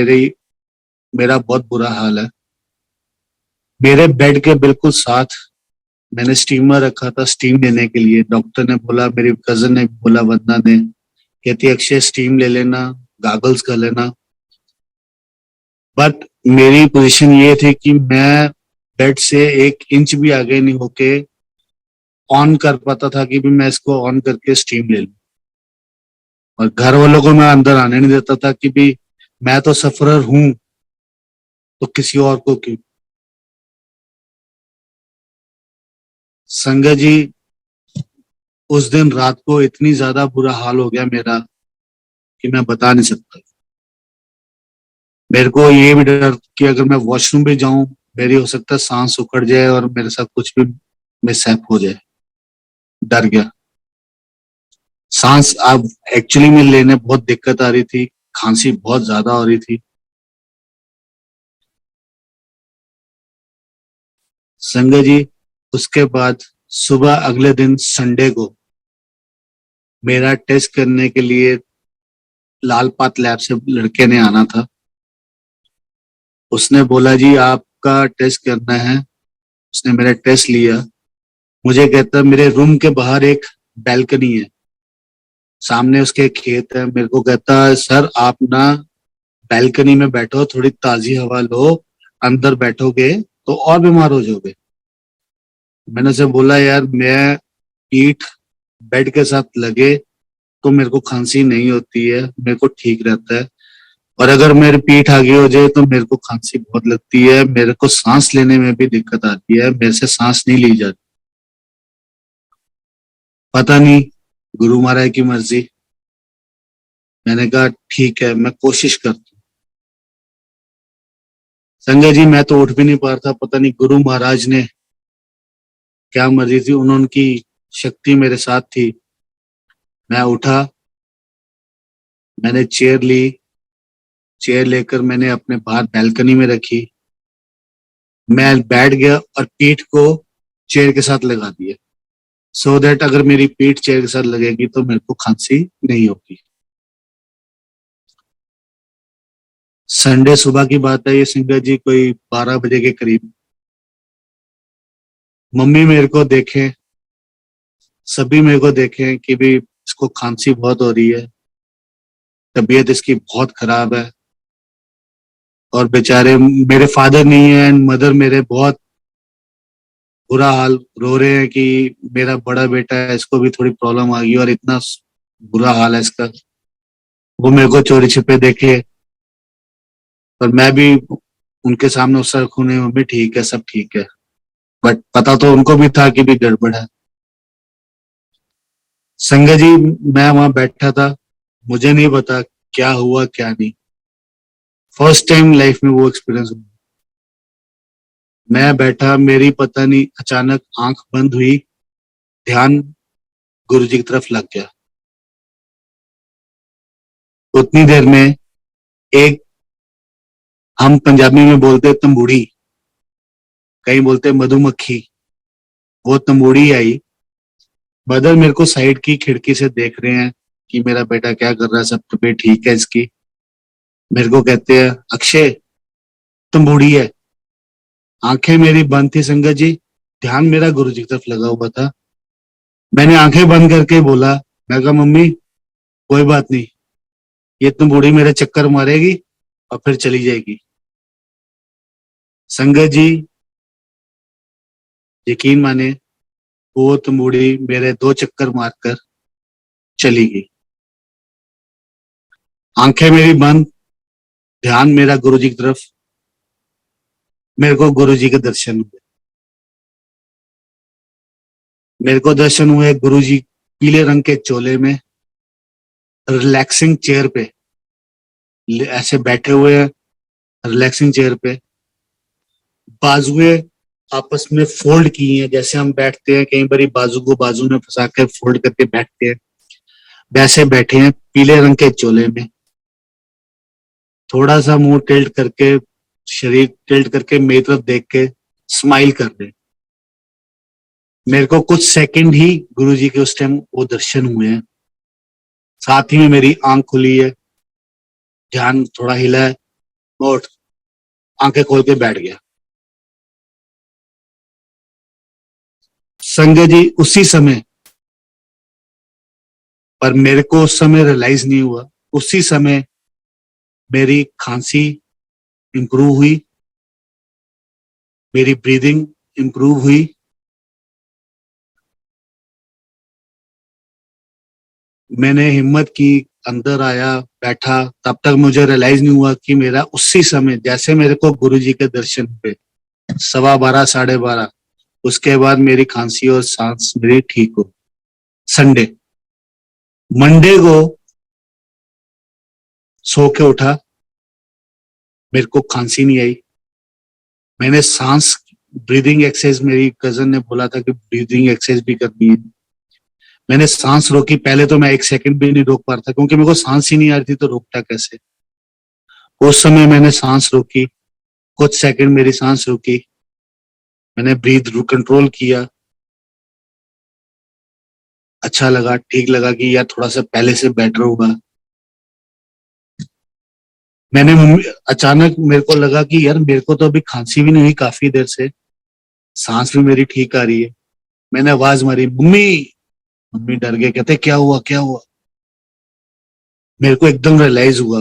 मेरा बहुत बुरा हाल है। मेरे बेड के बिल्कुल साथ मैंने स्टीमर रखा था स्टीम लेने के लिए। डॉक्टर ने बोला, मेरी कजन ने बोला, वंदना ने, कहती अक्षय स्टीम ले लेना, गागल्स कर लेना। बट मेरी पोजीशन ये थी कि मैं बेड से 1 इंच भी आगे नहीं होके ऑन कर पाता था कि भी मैं इसको ऑन करके स्टीम ले लूं। और घर वालों को मैं अंदर आने नहीं देता था कि भी मैं तो सफरर हूं तो किसी और को क्यों। संगत जी उस दिन रात को इतनी ज्यादा बुरा हाल हो गया मेरा कि मैं बता नहीं सकता। मेरे को ये भी डर कि अगर मैं वॉशरूम भी जाऊं, मेरी हो सकता है सांस उखड़ जाए और मेरे साथ कुछ भी मिसहैप हो जाए। डर गया। सांस अब एक्चुअली में लेने बहुत दिक्कत आ रही थी, खांसी बहुत ज्यादा हो रही थी। संगत जी उसके बाद सुबह अगले दिन संडे को मेरा टेस्ट करने के लिए लालपात लैब से लड़के ने आना था। उसने बोला जी आपका टेस्ट करना है। उसने मेरा टेस्ट लिया। मुझे कहता मेरे रूम के बाहर एक बैल्कनी है, सामने उसके खेत है। मेरे को कहता सर आप ना बैल्कनी में बैठो, थोड़ी ताजी हवा लो, अंदर बैठोगे तो और बीमार हो जाओगे। मैंने उसे बोला यार मैं पीठ बेड के साथ लगे तो मेरे को खांसी नहीं होती है, मेरे को ठीक रहता है। और अगर मेरी पीठ आगे हो जाए तो मेरे को खांसी बहुत लगती है, मेरे को सांस लेने में भी दिक्कत आती है, मेरे से सांस नहीं ली जाती। पता नहीं, गुरु महाराज की मर्जी। मैंने कहा ठीक है, मैं कोशिश करता हूँ। संजय जी, मैं तो उठ भी नहीं पा रहा था, पता नहीं गुरु महाराज ने क्या मर्जी थी, उन्होंने की शक्ति मेरे साथ थी। मैं उठा, मैंने चेयर ली, चेयर लेकर मैंने अपने बाहर बैल्कनी में रखी, मैं बैठ गया और पीठ को चेयर के साथ लगा दिया, सो दैट अगर मेरी पीठ चेयर के साथ लगेगी तो मेरे को खांसी नहीं होगी। संडे सुबह की बात है ये सिंगर जी, कोई 12 बजे के करीब। मम्मी मेरे को देखे, सभी मेरे को देखे कि भी इसको खांसी बहुत हो रही है, तबीयत इसकी बहुत खराब है। और बेचारे मेरे फादर नहीं है, मदर मेरे बहुत बुरा हाल रो रहे हैं कि मेरा बड़ा बेटा है, इसको भी थोड़ी प्रॉब्लम आ गई और इतना बुरा हाल है इसका। वो मेरे को चोरी छिपे देखे, पर मैं भी उनके सामने उस सर खूने, मम्मी ठीक है, सब ठीक है, बट पता तो उनको भी था कि भी गड़बड़ है। संजय जी, मैं वहां बैठा था, मुझे नहीं पता क्या हुआ क्या नहीं। फर्स्ट टाइम लाइफ में वो एक्सपीरियंस हुआ। मैं बैठा, मेरी पता नहीं अचानक आंख बंद हुई, ध्यान गुरु जी की तरफ लग गया। उतनी देर में एक, हम पंजाबी में बोलते तंबूड़ी, कहीं बोलते मधुमक्खी, वो तंबूड़ी आई। बदल मेरे को साइड की खिड़की से देख रहे हैं कि मेरा बेटा क्या कर रहा है, सब तबीयत ठीक है इसकी। मेरे को कहते हैं अक्षय, तंबूड़ी है। आंखें मेरी बंद थी संगत जी, ध्यान मेरा गुरु जी की तरफ लगा हुआ था। मैंने आंखें बंद करके बोला, मैं कहा मम्मी कोई बात नहीं, ये तंबूड़ी मेरे चक्कर मारेगी और फिर चली जाएगी। संगत जी, यकीन माने, वो तंबूड़ी मेरे 2 चक्कर मारकर चली गई। आंखें मेरी बंद, ध्यान मेरा गुरु जी की तरफ। मेरे को गुरु जी के दर्शन हुए। मेरे को दर्शन हुए गुरु जी पीले रंग के चोले में, रिलैक्सिंग चेयर पे ऐसे बैठे हुए हैं, रिलैक्सिंग चेयर पे, बाजुएं आपस में फोल्ड की हैं, जैसे हम बैठते हैं कई बार बाजू को बाजू में फंसा कर फोल्ड करके बैठते हैं, वैसे बैठे हैं पीले रंग के चोले में। थोड़ा सा मुंह टिल्ट करके, शरीर टिल्ट करके मेरी तरफ देख के स्माइल कर रहे हैं। मेरे को कुछ सेकंड ही गुरु जी के उस टाइम वो दर्शन हुए हैं, साथ ही में मेरी आंख खुली है, ध्यान थोड़ा हिला है और आंखें खोल के बैठ गया। संजय जी, उसी समय, पर मेरे को उस समय रियलाइज नहीं हुआ, उसी समय मेरी खांसी इंप्रूव हुई, मेरी ब्रीदिंग इंप्रूव हुई। मैंने हिम्मत की, अंदर आया, बैठा, तब तक मुझे रियलाइज नहीं हुआ कि मेरा उसी समय जैसे मेरे को गुरु जी के दर्शन हुए 12:15 12:30, उसके बाद मेरी खांसी और सांस मेरी ठीक हो। संडे, मंडे को सो के उठा, मेरे को खांसी नहीं आई। मैंने सांस, ब्रीदिंग एक्सरसाइज, मेरी कजन ने बोला था कि ब्रीदिंग एक्सरसाइज भी करनी है। मैंने सांस रोकी, पहले तो मैं 1 सेकंड भी नहीं रोक पा रहा था क्योंकि मेरे को सांस ही नहीं आ रही थी, तो रोकता कैसे। उस समय मैंने सांस रोकी, कुछ सेकंड मेरी सांस रुकी, मैंने ब्रीथ कंट्रोल किया, अच्छा लगा, ठीक लगा कि यार थोड़ा सा पहले से बेटर होगा। मैंने अचानक मेरे को लगा कि यार मेरे को तो अभी खांसी भी नहीं हुई काफी देर से, सांस भी मेरी ठीक आ रही है। मैंने आवाज मारी, मम्मी। मम्मी डर गए, कहते क्या हुआ क्या हुआ। मेरे को एकदम रियलाइज हुआ,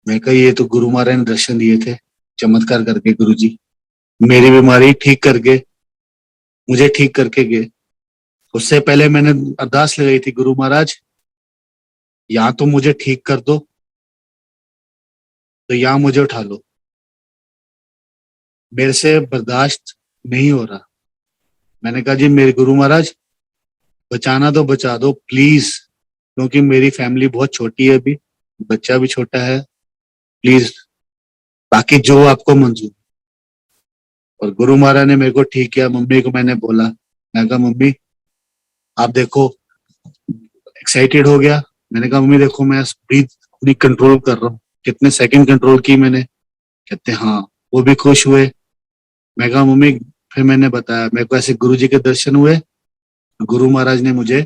मैं कहा ये तो गुरु महाराज ने दर्शन दिए थे, चमत्कार करके गुरु जी मेरी बीमारी ठीक करके मुझे ठीक करके गए। उससे पहले मैंने अरदास लगाई थी, गुरु महाराज या तो मुझे ठीक कर दो, तो या मुझे उठा लो, मेरे से बर्दाश्त नहीं हो रहा। मैंने कहा जी मेरे गुरु महाराज, बचाना तो बचा दो प्लीज, क्योंकि मेरी फैमिली बहुत छोटी है, अभी बच्चा भी छोटा है। प्लीज बाकी जो आपको मंजूर। और गुरु महाराज ने मेरे को ठीक किया। मम्मी को मैंने बोला, मैं कहा मम्मी आप देखो, एक्साइटेड हो गया। मैंने कहा मम्मी देखो मैं ब्रीथ अपनी कंट्रोल कर रहा हूँ, कितने सेकंड कंट्रोल की मैंने। कहते हाँ। वो भी खुश हुए। मैं कहा मम्मी, फिर मैंने बताया मेरे को ऐसे गुरु जी के दर्शन हुए, गुरु महाराज ने मुझे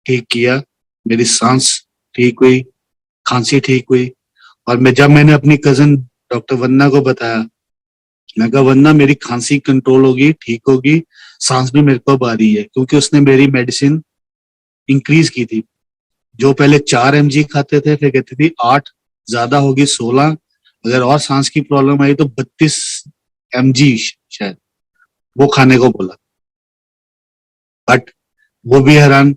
ठीक किया, मेरी सांस ठीक हुई, खांसी ठीक हुई। और मैंने अपनी कजन डॉक्टर वंदना को बताया, मैं कहा वंदना मेरी खांसी कंट्रोल होगी, ठीक होगी, सांस भी मेरे को अब आ रही है, क्योंकि उसने मेरी मेडिसिन इंक्रीज की थी। जो पहले 4 mg खाते थे, फिर कहती थी 8, ज्यादा होगी 16, अगर और सांस की प्रॉब्लम आई तो 32 mg शायद, वो खाने को बोला। बट वो भी हैरान।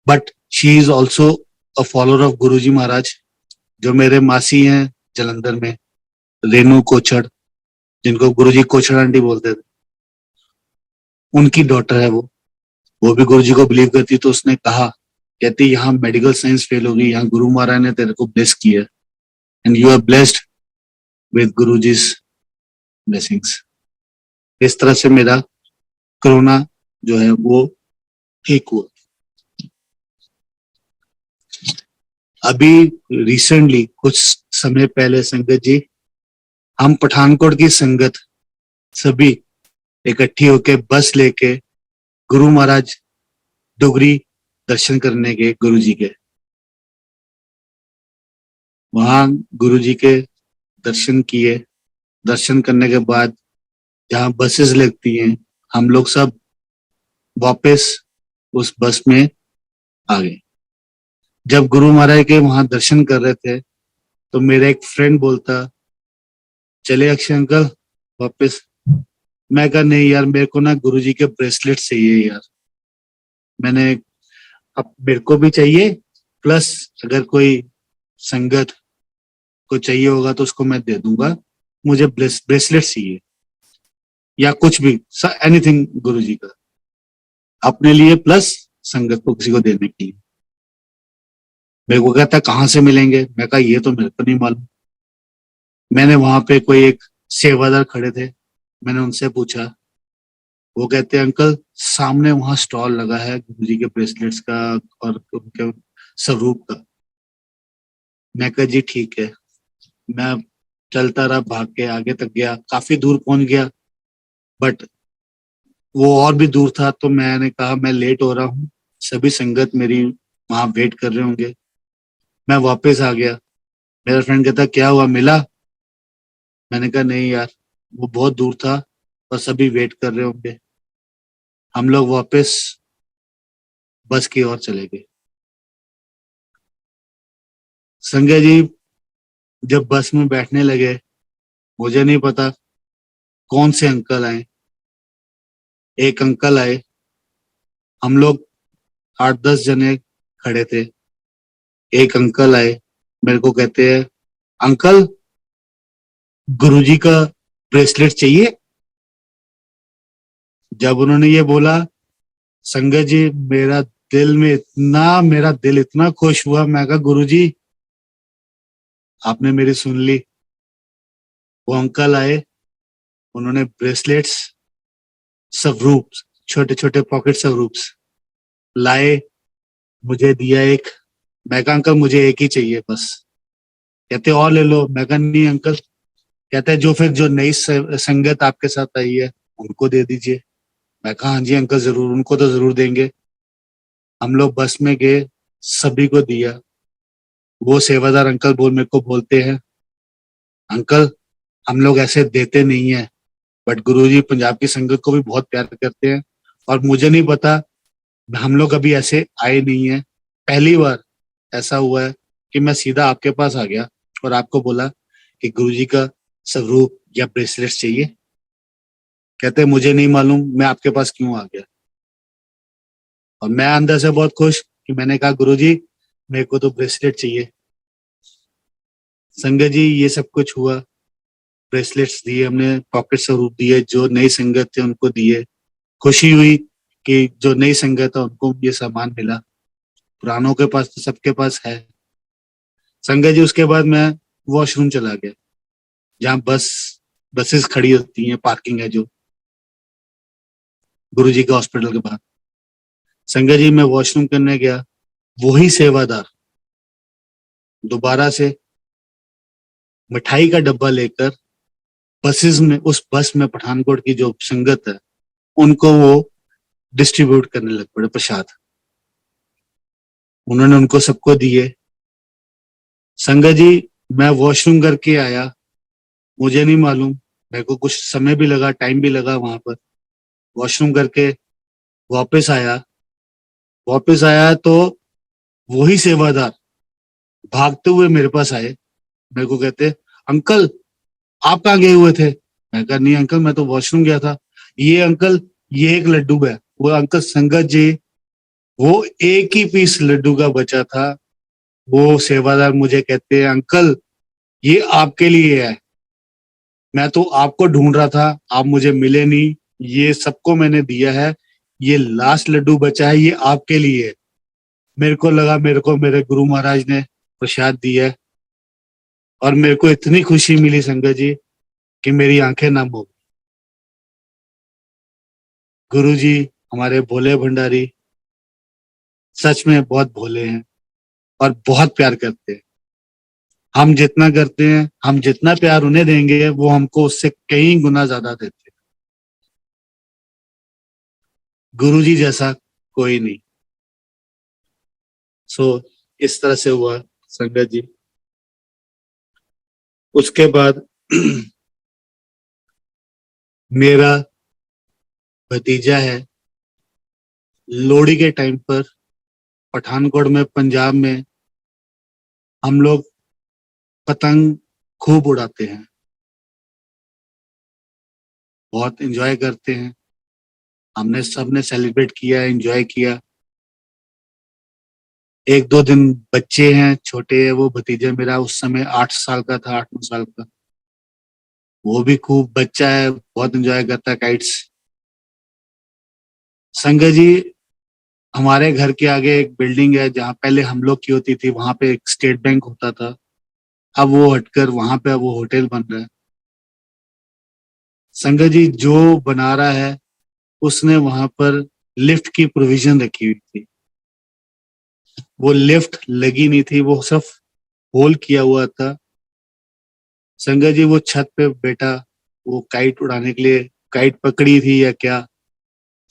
But she is also a follower of Guruji Maharaj, जो मेरे मासी हैं जलंधर में, रेनू कोछड़, जिनको गुरुजी कोछड़ आंटी बोलते थे, उनकी डॉटर है वो भी गुरुजी को बिलीव करती। तो उसने कहा, कहती यहाँ मेडिकल साइंस फेल होगी, यहाँ गुरु महाराज ने तेरे को ब्लेस किया, and you are blessed with Guruji's blessings. इस तरह से मेरा कोरोना जो है वो ठीक हुआ। अभी रिसेंटली कुछ समय पहले संगत जी, हम पठानकोट की संगत सभी इकट्ठी होके बस लेके गुरु महाराज डुगरी दर्शन करने गए गुरु जी के। वहां गुरु जी के दर्शन किए। दर्शन करने के बाद जहां बसेस लगती हैं, हम लोग सब वापस उस बस में आ गए। जब गुरु महाराज के वहां दर्शन कर रहे थे तो मेरा एक फ्रेंड बोलता, चले अक्षय अंकल वापस। मैं कहा नहीं यार, मेरे को ना गुरु जी के ब्रेसलेट चाहिए यार। मैंने, अब मेरे को भी चाहिए, प्लस अगर कोई संगत को चाहिए होगा तो उसको मैं दे दूंगा। मुझे ब्रेसलेट चाहिए या कुछ भी, एनीथिंग गुरु जी का, अपने लिए प्लस संगत को किसी को देने के लिए। मेरे को कहता कहाँ से मिलेंगे, मैं कहा ये तो मेरे को नहीं मालूम। मैंने वहां पे कोई एक सेवादार खड़े थे, मैंने उनसे पूछा। वो कहते हैं अंकल सामने वहां स्टॉल लगा है गुरु जी के ब्रेसलेट्स का और उनके स्वरूप का। मैं कहा जी ठीक है। मैं चलता रहा, भाग के आगे तक गया, काफी दूर पहुंच गया, बट वो और भी दूर था। तो मैंने कहा मैं लेट हो रहा हूँ, सभी संगत मेरी वहां वेट कर रहे होंगे। मैं वापस आ गया। मेरा फ्रेंड कहता क्या हुआ, मिला? मैंने कहा नहीं यार, वो बहुत दूर था और सभी वेट कर रहे होंगे। हम लोग वापस बस की ओर चले गए। संजय जी जब बस में बैठने लगे, मुझे नहीं पता कौन से अंकल आए। एक अंकल आए, हम लोग 8-10 जने खड़े थे। एक अंकल आए, मेरे को कहते हैं अंकल गुरुजी का ब्रेसलेट चाहिए। जब उन्होंने ये बोला, संगत जी मेरा दिल इतना खुश हुआ। मैं कहा गुरुजी आपने मेरी सुन ली। वो अंकल आए, उन्होंने ब्रेसलेट्स, स्वरूप, छोटे छोटे पॉकेट स्वरूप्स लाए, मुझे दिया एक। मैं कहा अंकल मुझे एक ही चाहिए बस। कहते और ले लो। मैं कहा नहीं अंकल। कहते जो नई संगत आपके साथ आई है उनको दे दीजिए। मैं कहा हाँ जी अंकल जरूर, उनको तो जरूर देंगे। हम लोग बस में गए, सभी को दिया। वो सेवादार अंकल मेरे को बोलते हैं अंकल हम लोग ऐसे देते नहीं है, बट गुरुजी पंजाब की संगत को भी बहुत प्यार करते हैं। और मुझे नहीं पता, हम लोग अभी ऐसे आए नहीं है, पहली बार ऐसा हुआ है कि मैं सीधा आपके पास आ गया और आपको बोला कि गुरुजी का स्वरूप या ब्रेसलेट चाहिए। कहते मुझे नहीं मालूम मैं आपके पास क्यों आ गया। और मैं अंदर से बहुत खुश कि मैंने कहा गुरुजी मेरे को तो ब्रेसलेट चाहिए। संगत जी ये सब कुछ हुआ, ब्रेसलेट्स दिए हमने, पॉकेट स्वरूप दिए, जो नई संगत थे उनको दिए। खुशी हुई कि जो नई संगत है उनको ये सामान मिला। पुरानों के पास तो सबके पास है। संगत जी उसके बाद मैं वॉशरूम चला गया, जहाँ बसेस खड़ी होती हैं, पार्किंग है जो गुरुजी के हॉस्पिटल के बाहर। संगत जी मैं वॉशरूम करने गया, वही सेवादार दोबारा से मिठाई का डब्बा लेकर बसेस में, उस बस में पठानकोट की जो संगत है उनको वो डिस्ट्रीब्यूट करने लग पड़े प्रसाद। उन्होंने उनको सबको दिए। संगत जी मैं वॉशरूम करके आया, मुझे नहीं मालूम, मेरे को कुछ समय भी लगा, टाइम भी लगा वहां पर। वॉशरूम करके वापस आया, तो वही सेवादार भागते हुए मेरे पास आए, मेरे को कहते अंकल आप कहाँ गए हुए थे? मैं कहा नहीं अंकल, मैं तो वॉशरूम गया था। ये अंकल, ये एक लड्डू है। वो अंकल संगत जी, वो एक ही पीस लड्डू का बचा था। वो सेवादार मुझे कहते हैं अंकल ये आपके लिए है, मैं तो आपको ढूंढ रहा था, आप मुझे मिले नहीं, ये सबको मैंने दिया है, ये लास्ट लड्डू बचा है, ये आपके लिए है। मेरे को लगा मेरे को मेरे गुरु महाराज ने प्रसाद दिया है, और मेरे को इतनी खुशी मिली संगत जी कि मेरी आंखें नम हो गई। गुरु जी हमारे भोले भंडारी सच में बहुत भोले हैं और बहुत प्यार करते हैं। हम जितना करते हैं, हम जितना प्यार उन्हें देंगे, वो हमको उससे कई गुना ज्यादा देते हैं। गुरु जी जैसा कोई नहीं। सो इस तरह से हुआ संगत जी। उसके बाद मेरा भतीजा है, लोहड़ी के टाइम पर पठानकोट में, पंजाब में हम लोग पतंग खूब उड़ाते हैं, बहुत एंजॉय करते हैं। हमने सबने सेलिब्रेट किया, एंजॉय किया। एक दो दिन बच्चे हैं, छोटे है वो भतीजा मेरा, उस समय 8 साल का था, 8-9 साल का। वो भी खूब बच्चा है, बहुत एंजॉय करता है काइट्स। संगत जी हमारे घर के आगे एक बिल्डिंग है, जहाँ पहले हम लोग की होती थी, वहां पे एक स्टेट बैंक होता था। अब वो हटकर वहां पे वो होटल बन रहा है। संगत जी जो बना रहा है उसने वहां पर लिफ्ट की प्रोविजन रखी हुई थी, वो लिफ्ट लगी नहीं थी, वो सिर्फ होल किया हुआ था। संगत जी वो छत पे बेटा, वो काइट उड़ाने के लिए काइट पकड़ी थी या क्या,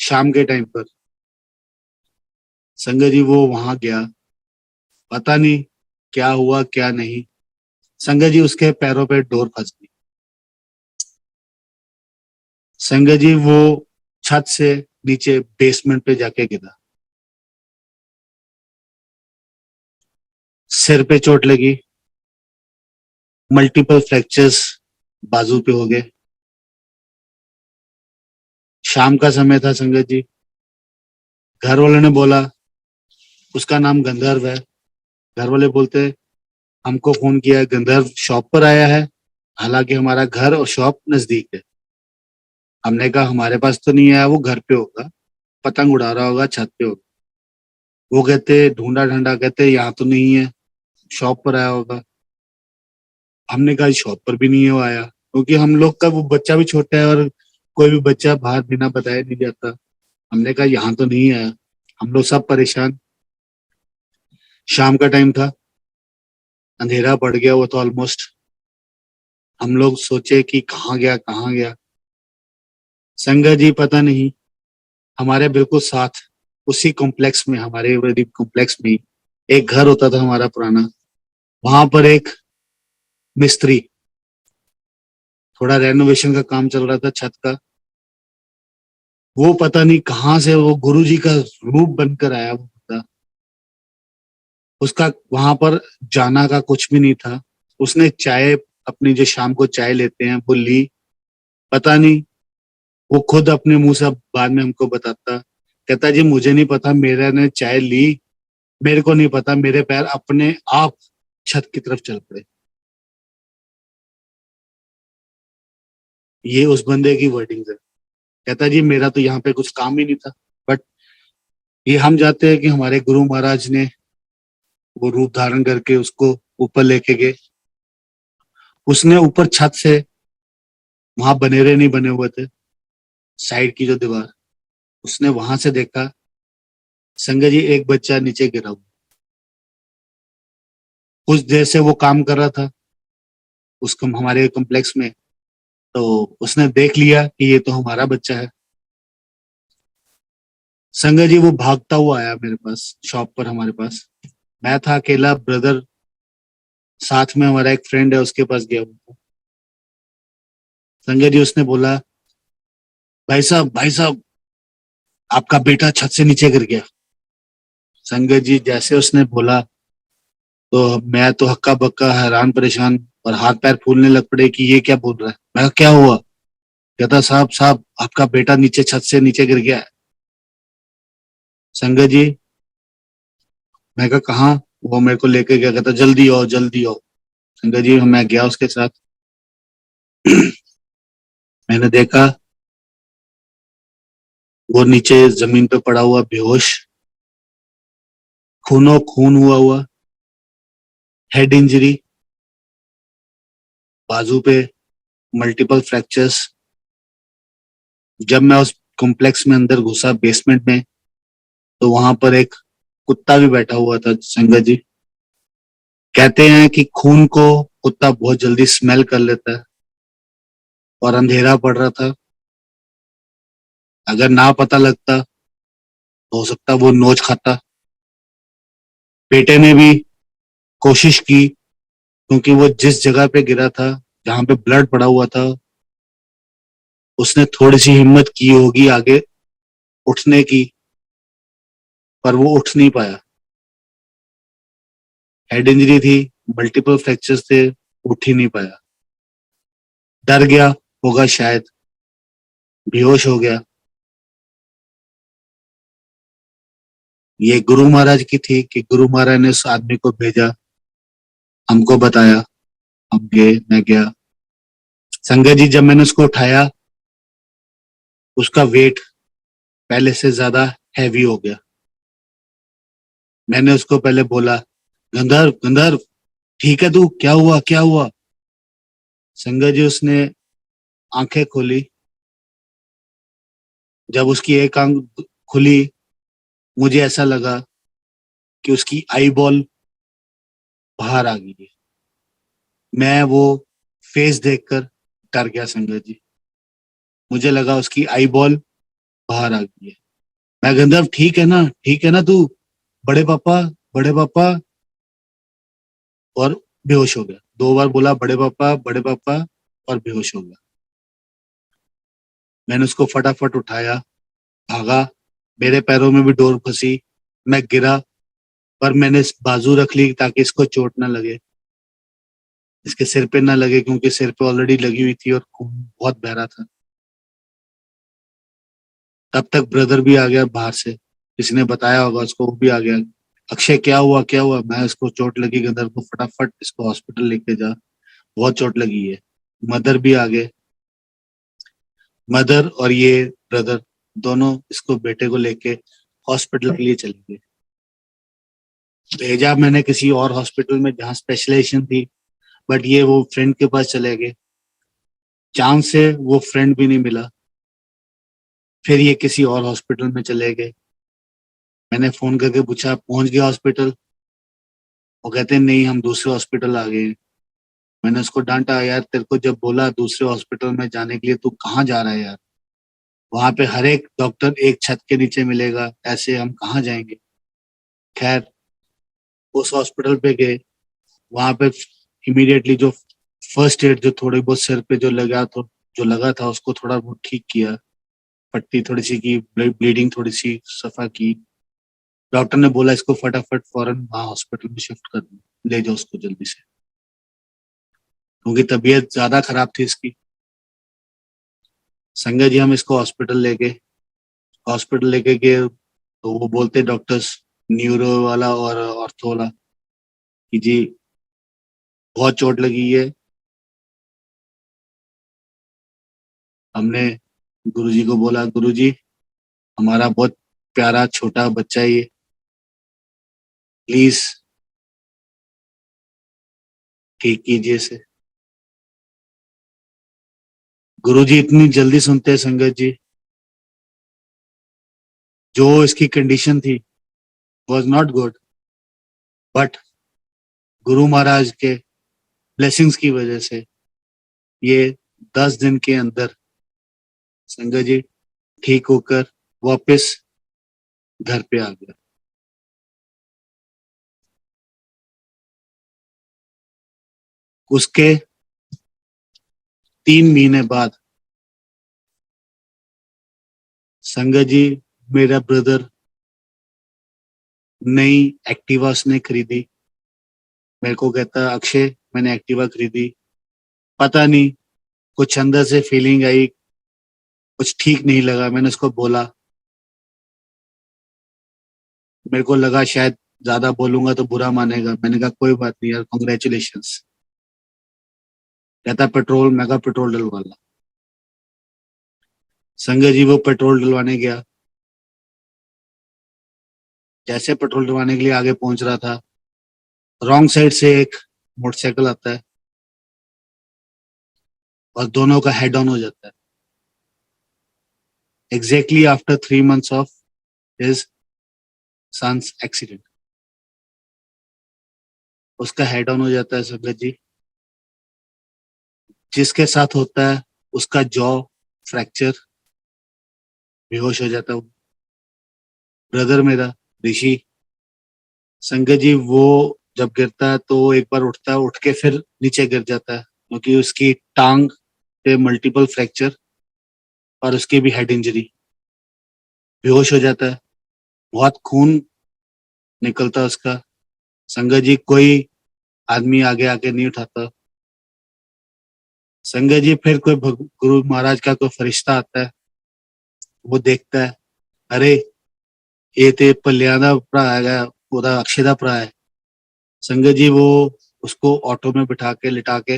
शाम के टाइम पर संगत जी वो वहां गया, पता नहीं क्या हुआ क्या नहीं। संगत जी उसके पैरों पे डोर फंस गई। संगत जी वो छत से नीचे बेसमेंट पे जाके गिरा, सिर पे चोट लगी, मल्टीपल फ्रैक्चर्स बाजू पे हो गए। शाम का समय था संगत जी, घर वालों ने बोला उसका नाम गंधर्व है। घर वाले बोलते हमको फोन किया है, गंधर्व शॉप पर आया है, हालांकि हमारा घर और शॉप नजदीक है। हमने कहा हमारे पास तो नहीं आया, वो घर पे होगा, पतंग उड़ा रहा होगा, छत पे होगा। वो कहते ढूंढा ढूंढा, कहते यहाँ तो नहीं है, शॉप पर आया होगा। हमने कहा शॉप पर भी नहीं है वो आया, क्योंकि हम लोग का वो बच्चा भी छोटा है और कोई भी बच्चा बाहर बिना बताए नहीं जाता। हमने कहा यहाँ तो नहीं आया। हम लोग सब परेशान। शाम का टाइम था, अंधेरा पड़ गया वो तो ऑलमोस्ट। हम लोग सोचे कि कहाँ गया कहाँ गया। संगत जी पता नहीं, हमारे बिल्कुल साथ उसी कॉम्प्लेक्स में, हमारे कॉम्प्लेक्स में ही एक घर होता था हमारा पुराना, वहां पर एक मिस्त्री, थोड़ा रेनोवेशन का काम चल रहा था छत का। वो पता नहीं कहाँ से वो गुरुजी का रूप बनकर आया, वो बंदा। उसका वहां पर जाना का कुछ भी नहीं था। उसने चाय, अपनी जो शाम को चाय लेते हैं वो ली, पता नहीं, वो खुद अपने मुंह से बाद में हमको बताता, कहता जी मुझे नहीं पता, मेरे ने चाय ली, मेरे को नहीं पता, मेरे पैर अपने आप छत की तरफ चल पड़े। ये उस बंदे की वर्डिंग है। कहता जी मेरा तो यहाँ पे कुछ काम ही नहीं था, बट ये हम जानते हैं कि हमारे गुरु महाराज ने वो रूप धारण करके उसको ऊपर लेके गए। उसने ऊपर छत से, वहां बनेरे नहीं बने हुए थे, साइड की जो दीवार, उसने वहां से देखा संजय जी एक बच्चा नीचे गिरा हुआ। कुछ देर से वो काम कर रहा था उसको हमारे कॉम्प्लेक्स में, तो उसने देख लिया कि ये तो हमारा बच्चा है। संजय जी वो भागता हुआ आया मेरे पास, शॉप पर हमारे पास। मैं था अकेला, ब्रदर साथ में हमारा एक फ्रेंड है उसके पास गया हुआ था। संजय जी उसने बोला, भाई साहब आपका बेटा छत से नीचे गिर गया। संजय जी जैसे उसने बोला तो मैं तो हक्का बक्का हैरान परेशान और हाथ पैर फूलने लग पड़े कि ये क्या बोल रहा है। मैं कहा, क्या हुआ? कहता साहब साहब आपका बेटा नीचे छत से नीचे गिर गया है। संजय जी, मैं कहा कहाँ? वो मेरे को लेके गया, कहता जल्दी आओ जल्दी आओ। संजय जी मैं गया उसके साथ। मैंने देखा वो नीचे जमीन पे पड़ा हुआ बेहोश, खूनो खून हुआ, हेड इंजरी, बाजू पे मल्टीपल फ्रैक्चर्स। जब मैं उस कॉम्प्लेक्स में अंदर घुसा बेसमेंट में, तो वहां पर एक कुत्ता भी बैठा हुआ था संजय जी। कहते हैं कि खून को कुत्ता बहुत जल्दी स्मेल कर लेता है, और अंधेरा पड़ रहा था, अगर ना पता लगता तो हो सकता वो नोच खाता। बेटे ने भी कोशिश की, क्योंकि वो जिस जगह पे गिरा था जहां पे ब्लड पड़ा हुआ था, उसने थोड़ी सी हिम्मत की होगी आगे उठने की, पर वो उठ नहीं पाया। हेड इंजरी थी, मल्टीपल फ्रैक्चर्स थे, उठ ही नहीं पाया। डर गया होगा शायद, बेहोश हो गया। ये गुरु महाराज की थी कि गुरु महाराज ने उस आदमी को भेजा, हमको बताया, हम गए, मैं गया। संजय जी जब मैंने उसको उठाया, उसका वेट पहले से ज्यादा हैवी हो गया। मैंने उसको पहले बोला, गंधर्व गंधर्व ठीक है तू, क्या हुआ क्या हुआ? संजय जी उसने आंखें खोली। जब उसकी एक आंख खुली, मुझे ऐसा लगा कि उसकी आई बॉल बाहर आ गई है। मैं वो फेस देखकर डर गया संजय जी। मुझे लगा उसकी आई बॉल बाहर आ गई है। मैं, गंधर्व ठीक है ना तू, बड़े पापा बड़े पापा, और बेहोश हो गया। 2 बार बोला बड़े पापा, और बेहोश हो गया। मैंने उसको फटाफट उठाया, भागा, मेरे पैरों में भी डोर फंसी, मैं गिरा, पर मैंने इस बाजू रख ली ताकि इसको चोट ना लगे, इसके सिर पे ना लगे, क्योंकि सिर पे ऑलरेडी लगी हुई थी और खून बहुत बह रहा था। तब तक ब्रदर भी आ गया बाहर से, किसी ने बताया होगा उसको, वो भी आ गया। अक्षय क्या हुआ क्या हुआ? मैं, इसको चोट लगी गदर को, फटाफट इसको हॉस्पिटल लेके जा, बहुत चोट लगी है। मदर भी आ गए, मदर और ये ब्रदर दोनों इसको, बेटे को लेके हॉस्पिटल के लिए चले गए। भेजा मैंने किसी और हॉस्पिटल में जहाँ स्पेशलाइजेशन थी, बट ये वो फ्रेंड के पास चले गए। चांस से वो फ्रेंड भी नहीं मिला। फिर ये किसी और हॉस्पिटल में चले गए। मैंने फोन करके पूछा, पहुंच गया हॉस्पिटल? वो कहते हैं नहीं, हम दूसरे हॉस्पिटल आ गए। मैंने उसको डांटा, यार तेरे को जब बोला दूसरे हॉस्पिटल में जाने के लिए, तू कहाँ जा रहा है यार? वहां पे हर एक डॉक्टर एक छत के नीचे मिलेगा, ऐसे हम कहाँ जाएंगे? खैर, उस हॉस्पिटल पे गए। वहां पे इमीडिएटली जो फर्स्ट एड, जो थोड़ी बहुत सिर पे जो लगा था उसको थोड़ा बहुत ठीक किया, पट्टी थोड़ी सी की, ब्लीडिंग थोड़ी सी सफा की। डॉक्टर ने बोला इसको फटाफट फौरन वहां हॉस्पिटल में शिफ्ट कर दो, ले जाओ उसको जल्दी से, क्योंकि तबीयत ज्यादा खराब थी इसकी। संजय जी हम इसको हॉस्पिटल लेके गए, तो वो बोलते डॉक्टर्स, न्यूरो वाला और ऑर्थो वाला, कि जी बहुत चोट लगी है। हमने गुरुजी को बोला, गुरुजी हमारा बहुत प्यारा छोटा बच्चा है ये, प्लीज ठीक कीजिए इसे। गुरुजी इतनी जल्दी सुनते हैं संगत जी? जो इसकी कंडीशन थी was not good, but Guru Maharaj के ब्लेसिंग्स की वजह से ये 10 दिन के अंदर संगत जी ठीक होकर वापस घर पे आ गया। उसके 3 महीने बाद संगत जी मेरा ब्रदर नई एक्टिवा उसने खरीदी। मेरे को कहता अक्षय मैंने एक्टिवा खरीदी, पता नहीं कुछ अंदर से फीलिंग आई, कुछ ठीक नहीं लगा। मैंने उसको बोला, मेरे को लगा शायद ज्यादा बोलूंगा तो बुरा मानेगा। मैंने कहा कोई बात नहीं यार, कॉन्ग्रेचुलेशंस। कहता पेट्रोल, मैं कहा पेट्रोल डलवा ला। संगत जी वो पेट्रोल डलवाने गया। जैसे पेट्रोल डलवाने के लिए आगे पहुंच रहा था, रॉन्ग साइड से एक मोटरसाइकिल आता है और दोनों का हेड ऑन हो जाता है। Exactly after 3 months of his sons accident उसका हेड ऑन हो जाता है संगत जी। जिसके साथ होता है उसका जॉ फ्रैक्चर, बेहोश हो जाता है वो। ब्रदर मेरा ऋषि, संगत जी वो जब गिरता है तो एक बार उठता है, उठ के फिर नीचे गिर जाता है क्योंकि उसकी टांग पे मल्टीपल फ्रैक्चर और उसकी भी हेड इंजरी। बेहोश हो जाता है, बहुत खून निकलता है उसका। संगत जी कोई आदमी आगे आके नहीं उठाता। संगत जी फिर कोई गुरु महाराज का कोई फरिश्ता आता है, वो देखता है, अरे ये ते भलेआं दा भरा है, ओदा अक्षय दा भरा है। संगत जी वो उसको ऑटो में बिठा के लिटा के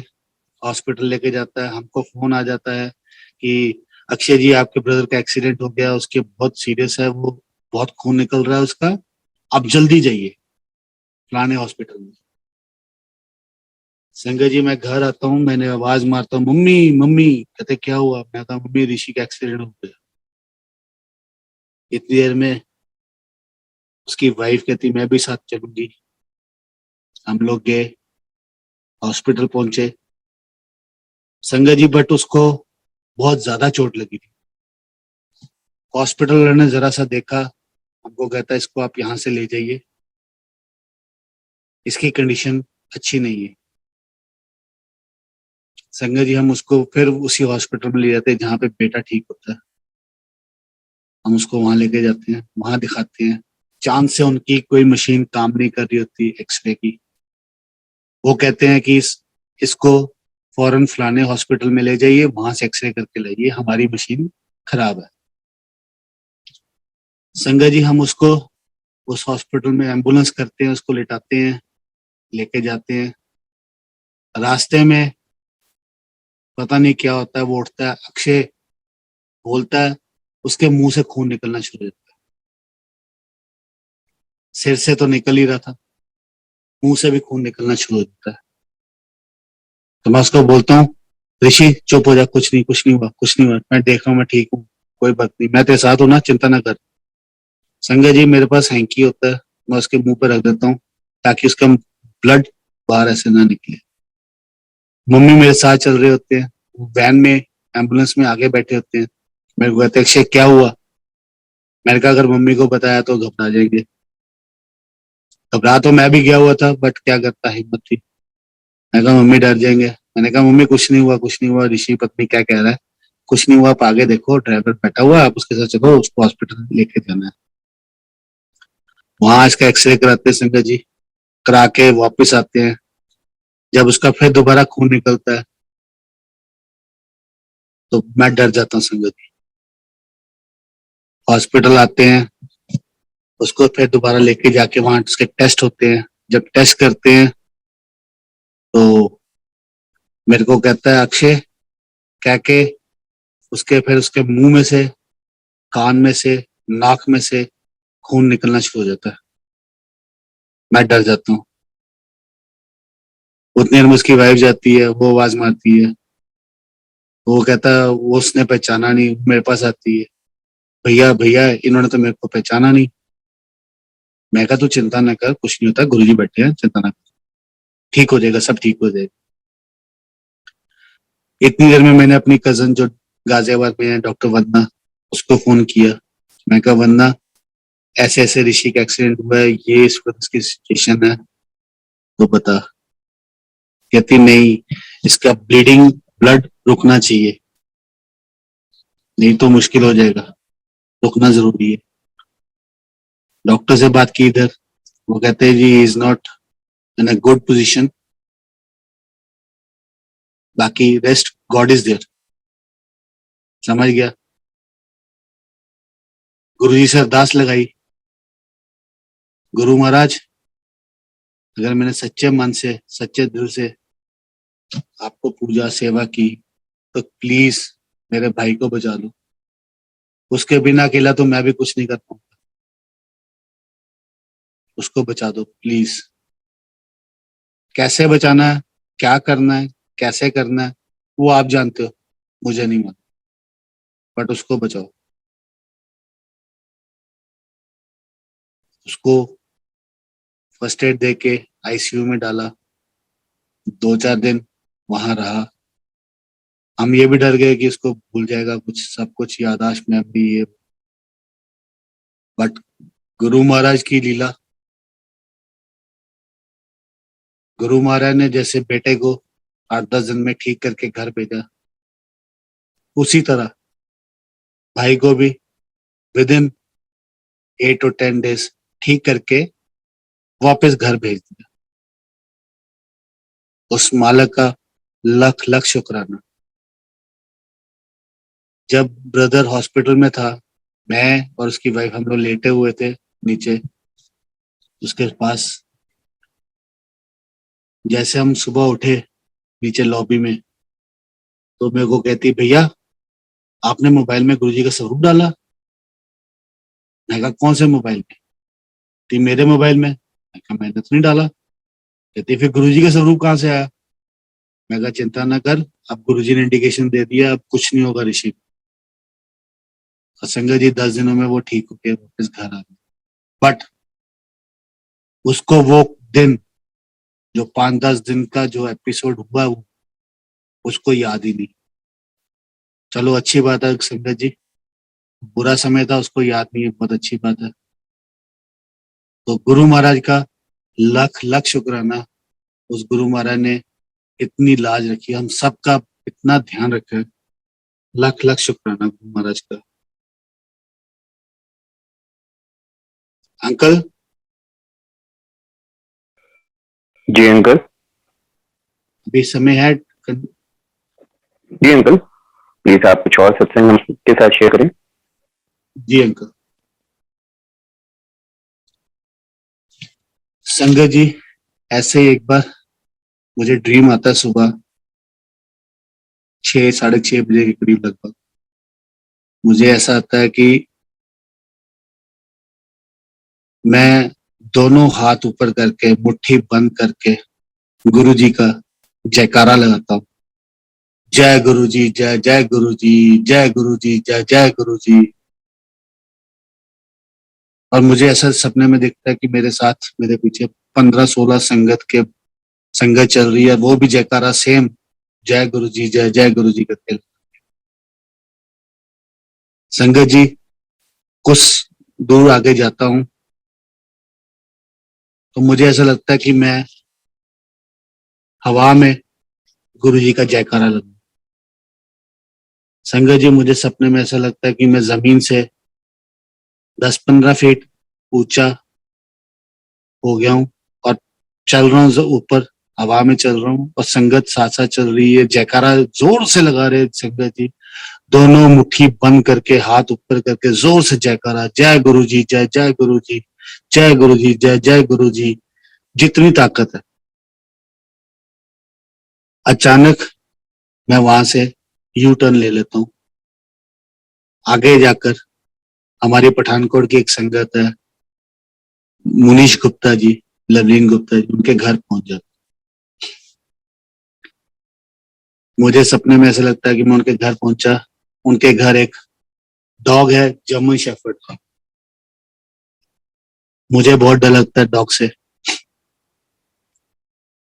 हॉस्पिटल लेके जाता है। हमको फोन आ जाता है कि अक्षय जी आपके ब्रदर का एक्सीडेंट हो गया, उसके बहुत सीरियस है, वो बहुत खून निकल रहा है उसका, आप जल्दी जाइए फलाने हॉस्पिटल में। संगत जी मैं घर आता हूँ, मैंने आवाज मारता हूँ मम्मी मम्मी। कहते क्या हुआ? मैं कहा मम्मी ऋषि का एक्सीडेंट हो गया। इतनी देर में उसकी वाइफ कहती मैं भी साथ चलूंगी। हम लोग गए, हॉस्पिटल पहुंचे। संगत जी बट उसको बहुत ज्यादा चोट लगी थी। हॉस्पिटल ने जरा सा देखा, हमको कहता है इसको आप यहाँ से ले जाइए, इसकी कंडीशन अच्छी नहीं है। संगत जी हम उसको फिर उसी हॉस्पिटल में ले जाते हैं जहाँ पे बेटा ठीक होता है। हम उसको वहां लेके जाते हैं, वहां दिखाते हैं। चांद से उनकी कोई मशीन काम नहीं कर रही होती एक्सरे की। वो कहते हैं कि इसको फौरन फलाने हॉस्पिटल में ले जाइए, वहां से एक्सरे करके लाइए, हमारी मशीन खराब है। संगत जी हम उसको उस हॉस्पिटल में एम्बुलेंस करते हैं, उसको लेटाते हैं, लेके जाते हैं। रास्ते में पता नहीं क्या होता है, वो उठता है, अक्षय बोलता है, उसके मुंह से खून निकलना शुरू हो जाता है। सिर से तो निकल ही रहा था, मुंह से भी खून निकलना शुरू हो जाता है। तो मैं उसको बोलता हूँ ऋषि चुप हो जा, कुछ नहीं कुछ नहीं हुआ, कुछ नहीं हुआ, मैं देख रहा हूँ, मैं ठीक हूँ, कोई बात नहीं, मैं तेरे साथ हूं ना, चिंता ना कर। संगत जी मेरे पास हैंकी होता है, मैं उसके मुंह पर रख देता हूँ ताकि उसका ब्लड बाहर ऐसे ना निकले। मम्मी मेरे साथ चल रहे होते हैं, वैन में एम्बुलेंस में आगे बैठे होते हैं। मेरे को कहते अक्षय क्या हुआ? मैंने कहा अगर मम्मी को बताया तो घबरा जाएंगे। घबरा तो मैं भी गया हुआ था, बट क्या करता, हिम्मत थी। मैंने कहा मम्मी डर जाएंगे। मैंने कहा मम्मी कुछ नहीं हुआ, कुछ नहीं हुआ, ऋषि पत्नी क्या कह रहा है, कुछ नहीं हुआ, आप आगे देखो, ड्राइवर बैठा हुआ है, आप उसके साथ चलो, उसको हॉस्पिटल लेके जाना है। वहां इसका एक्सरे कराते हैं संगत जी, करा के वापस आते हैं। जब उसका फिर दोबारा खून निकलता है तो मैं डर जाता हूँ संगत जी। हॉस्पिटल आते हैं, उसको फिर दोबारा लेके जाके वहां उसके टेस्ट होते हैं। जब टेस्ट करते हैं तो मेरे को कहता है अक्षय, कह के उसके फिर उसके मुंह में से, कान में से, नाक में से खून निकलना शुरू हो जाता है। मैं डर जाता हूँ। उतनी देर में उसकी वाइफ जाती है, वो आवाज मारती है, वो कहता है वो उसने पहचाना नहीं, मेरे पास आती है, भैया भैया इन्होंने तो मेरे को पहचाना नहीं। मैं कहा तू चिंता ना कर, कुछ नहीं होता, गुरुजी बैठे हैं, चिंता ना कर, ठीक हो जाएगा, सब ठीक हो जाएगा। इतनी देर में मैंने अपनी कजन जो गाजियाबाद में है, डॉक्टर वंदना, उसको फोन किया। मैं कहा वंदना, ऐसे ऐसे ऋषि का एक्सीडेंट हुआ है, ये इस वक्त इसकी सिचुएशन है, तो बता। कहती नहीं, इसका ब्लीडिंग, ब्लड रुकना चाहिए, नहीं तो मुश्किल हो जाएगा, रुकना जरूरी है। डॉक्टर से बात की इधर, वो कहते हैं जी is not in a good position, बाकी रेस्ट गॉड इज देयर। समझ गया। गुरुजी से अरदास लगाई, गुरु महाराज अगर मैंने सच्चे मन से, सच्चे दिल से आपको पूजा सेवा की, तो प्लीज मेरे भाई को बचा लो, उसके बिना अकेला तो मैं भी कुछ नहीं कर पाऊंगा, उसको बचा दो प्लीज। कैसे बचाना है, क्या करना है, कैसे करना है, वो आप जानते हो, मुझे नहीं मालूम, बट उसको बचाओ। उसको फर्स्ट एड दे के आईसीयू में डाला, 2-4 दिन वहां रहा। हम ये भी डर गए कि इसको भूल जाएगा कुछ, सब कुछ याददाश्त में भी ये, बट गुरु महाराज की लीला। गुरु महाराज ने जैसे बेटे को 8-10 दिन में ठीक करके घर भेजा, उसी तरह भाई को भी विद इन 8 और 10 डेज ठीक करके वापस घर भेज दिया। उस मालक का लख लख शुक्राना। जब ब्रदर हॉस्पिटल में था, मैं और उसकी वाइफ हम लोग लेटे हुए थे नीचे उसके पास। जैसे हम सुबह उठे नीचे लॉबी में, तो मेरे को कहती भैया आपने मोबाइल में गुरुजी का स्वरूप डाला। मैं कहा कौन से मोबाइल में? कहती मेरे मोबाइल में। मैं कहा मैंने तो नहीं डाला। कहती फिर गुरुजी का स्वरूप कहाँ से आया? मैं कहा चिंता ना कर, अब गुरुजी ने इंडिकेशन दे दिया, अब कुछ नहीं होगा ऋषि। और संगत जी 10 दिनों में वो ठीक होके वापस घर आ गए। बट उसको वो दिन, जो 5-10 दिन का जो एपिसोड हुआ, वो उसको याद ही नहीं। चलो अच्छी बात है संगत जी, बुरा समय था उसको याद नहीं है, बहुत अच्छी बात है। तो गुरु महाराज का लख लख शुक्राना, उस गुरु महाराज ने इतनी लाज रखी, हम सबका इतना ध्यान रखा है, लख लख शुक्राना गुरु महाराज का। अंकल जी अंकल। अभी समय है, जी अंकल, प्लीज आप कुछ और सत्संग हम के साथ शेयर करें। जी अंकल। संगत जी ऐसे ही एक बार मुझे ड्रीम आता है, सुबह 6-6:30 बजे के करीब लगभग मुझे ऐसा आता है कि मैं दोनों हाथ ऊपर करके मुट्ठी बंद करके गुरु जी का जयकारा लगाता हूँ, जय गुरु जी, जय जय गुरु जी, जय गुरु जी, जय जय गुरु जी। और मुझे ऐसा सपने में दिखता है कि मेरे साथ मेरे पीछे 15-16 संगत चल रही है, वो भी जयकारा सेम, जय गुरु जी, जय जय गुरु जी करके। संगत जी कुछ दूर आगे जाता हूँ तो मुझे ऐसा लगता है कि मैं हवा में गुरु जी का जयकारा लगूं। संगत जी मुझे सपने में ऐसा लगता है कि मैं जमीन से 10-15 फीट ऊंचा हो गया हूँ और चल रहा हूँ ऊपर, हवा में चल रहा हूँ, और संगत साथ साथ चल रही है, जयकारा जोर से लगा रहे संगत जी, दोनों मुट्ठी बंद करके हाथ ऊपर करके जोर से जयकारा, जय गुरु जी, जय जय गुरु जी, जय गुरु जी, जय जय गुरु जी, जितनी ताकत है। अचानक मैं वहां से यू टर्न ले लेता हूँ, आगे जाकर हमारी पठानकोट की एक संगत है, मुनीश गुप्ता जी, लवलीन गुप्ता जी, उनके घर पहुंच जाता। मुझे सपने में ऐसा लगता है कि मैं उनके घर पहुंचा, उनके घर एक डॉग है, जर्मन शेफर्ड का। मुझे बहुत डर लगता है डॉग से,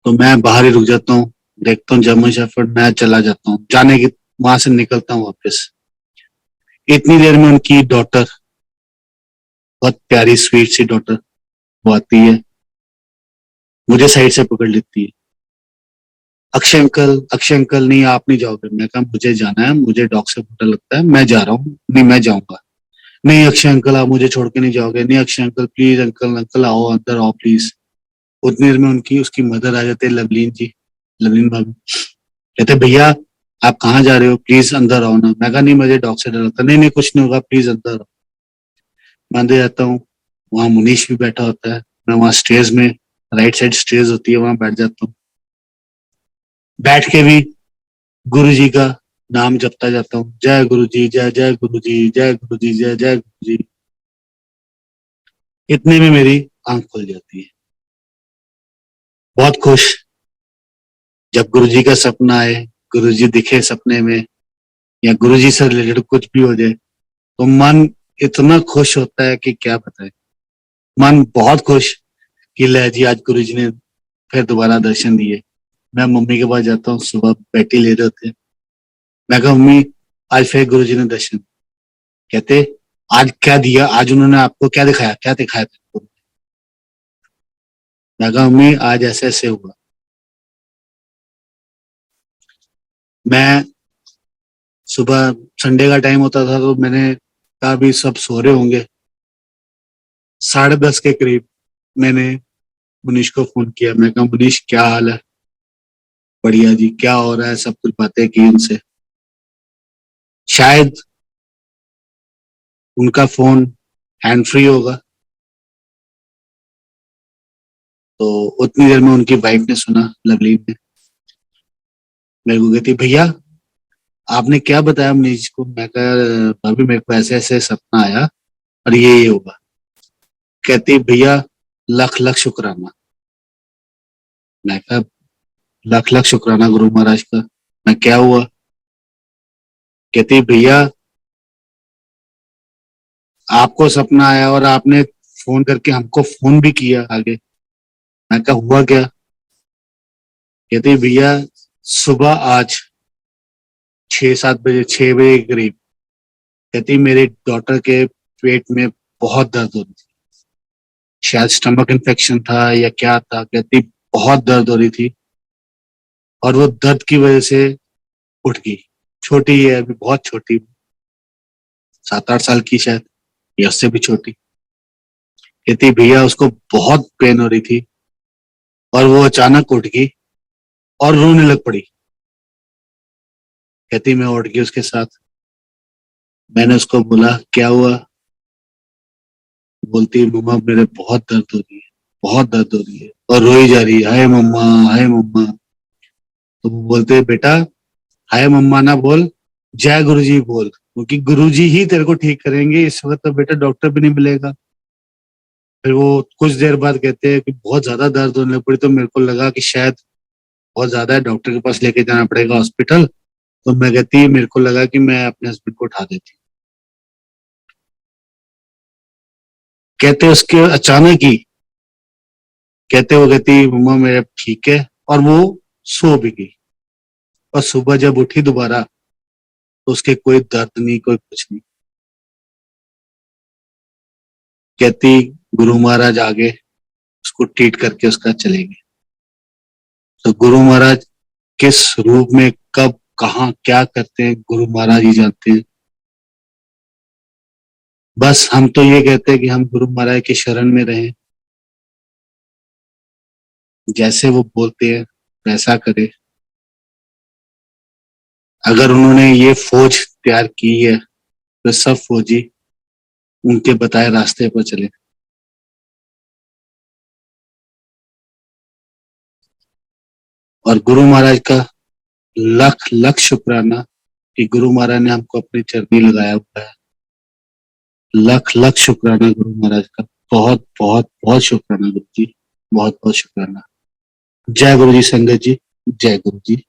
तो मैं बाहर ही रुक जाता हूँ, देखता हूँ जर्मन शेफर्ड, मैं चला जाता हूँ, जाने की वहां से निकलता हूँ वापस। इतनी देर में उनकी डॉटर, बहुत प्यारी स्वीट सी डॉटर, वो आती है, मुझे साइड से पकड़ लेती है। अक्षय अंकल नहीं, आप नहीं जाओगे। मैं कहा मुझे जाना है, मुझे डॉग से डर लगता है, मैं जा रहा हूँ। नहीं, मैं जाऊंगा। नहीं अक्षय अंकल, आप मुझे छोड़ के नहीं जाओगे। नहीं Akshay uncle please, uncle uncle आओ, अंदर आओ प्लीज। उतनी देर में उनकी उसकी मदर आ जाते हैं, लवलीन जी, लवलीन भाभी। कहते भैया आप कहाँ जा रहे हो, प्लीज अंदर आओ ना। मैं कहा नहीं, मुझे डॉग से डर लगता है। नहीं नहीं कुछ नहीं होगा, प्लीज अंदर आओ। मैं अंदर जाता हूँ, वहां मुनीश भी बैठा होता है। मैं वहां स्टेज में, राइट साइड स्टेज होती है, वहां बैठ जाता हूँ। बैठ के भी गुरु जी का नाम जपता जाता हूँ, जय गुरु जी, जय जय गुरु जी, जय गुरु जी, जय जय गुरु जी। इतने में मेरी आंख खुल जाती है, बहुत खुश। जब गुरु जी का सपना आए, गुरु जी दिखे सपने में, या गुरु जी से रिलेटेड कुछ भी हो जाए, तो मन इतना खुश होता है कि क्या बताए। मन बहुत खुश कि ले जी, आज गुरु जी ने फिर दोबारा दर्शन दिए। मैं मम्मी के पास जाता हूँ, सुबह बैठी ले रहे होते हैं। मैं कहा मम्मी, आज फिर गुरु जी ने दर्शन। कहते आज क्या दिया, आज उन्होंने आपको क्या दिखाया, क्या दिखाया था। मैं कहा मम्मी आज ऐसे ऐसे हुआ। मैं सुबह, संडे का टाइम होता था, तो मैंने कहा भी सब सो रहे होंगे। 10:30 के करीब मैंने मुनीश को फोन किया। मैं कहा मुनीश क्या हाल है। बढ़िया जी, क्या हो रहा है, सब कुछ बातें की उनसे। शायद उनका फोन हैंड फ्री होगा, तो उतनी देर में उनकी वाइफ ने सुना, लवली ने। मेरे को कहती भैया आपने क्या बताया मुनीश को। मैं कहा भाभी मेरे को ऐसे ऐसे सपना आया और ये होगा। कहती भैया लख लख शुक्राना। मैं कहा लख लख शुक्राना गुरु महाराज का। मैं क्या हुआ। कहती भैया आपको सपना आया और आपने फोन करके हमको फोन भी किया आगे। मैं कहा हुआ क्या। कहती भैया सुबह आज 6-7 बजे, 6 बजे के करीब, कहती मेरे डॉटर के पेट में बहुत दर्द हो रही थी। शायद स्टमक इन्फेक्शन था या क्या था। कहती बहुत दर्द हो रही थी और वो दर्द की वजह से उठ गई। छोटी है अभी, बहुत छोटी, 7-8 साल की शायद, या उससे भी छोटी। कहती भैया उसको बहुत पेन हो रही थी और वो अचानक उठ गई और रोने लग पड़ी। कहती मैं उठ गई उसके साथ। मैंने उसको बोला क्या हुआ। बोलती है मम्मा मेरे बहुत दर्द हो रही है, बहुत दर्द हो रही है, और रोई जा रही है, हाय मम्मा हाय मम्मा। तो वो बोलते हैं बेटा हाय मम्मा ना बोल, जय गुरु जी बोल, क्योंकि गुरु जी ही तेरे को ठीक करेंगे, इस वक्त तो बेटा डॉक्टर भी नहीं मिलेगा। फिर वो कुछ देर बाद कहते हैं कि बहुत ज्यादा दर्द होने लग पड़ी, तो मेरे को लगा कि शायद बहुत ज्यादा है, डॉक्टर के पास लेके जाना पड़ेगा हॉस्पिटल। तो मैं कहती मेरे को लगा कि मैं अपने हस्बैंड को उठा देती। कहते उसके अचानक ही, कहते वो कहती मम्मा मेरा ठीक है, और वो सो भी गई। और सुबह जब उठी दोबारा, तो उसके कोई दर्द नहीं, कोई कुछ नहीं। कहती गुरु महाराज आगे उसको ट्रीट करके उसका चले गए। तो गुरु महाराज किस रूप में, कब, कहाँ, क्या करते हैं, गुरु महाराज ही जानते हैं। बस हम तो ये कहते हैं कि हम गुरु महाराज की शरण में रहें, जैसे वो बोलते हैं वैसा करें। अगर उन्होंने ये फौज तैयार की है, तो सब फौजी उनके बताए रास्ते पर चले। और गुरु महाराज का लख लख शुक्राना कि गुरु महाराज ने हमको अपनी चरनी लगाया हुआ है। लख लख शुक्राना गुरु महाराज का, बहुत बहुत बहुत शुक्राना गुरु जी, बहुत बहुत शुक्राना। जय गुरु जी संगत जी, जय गुरु जी।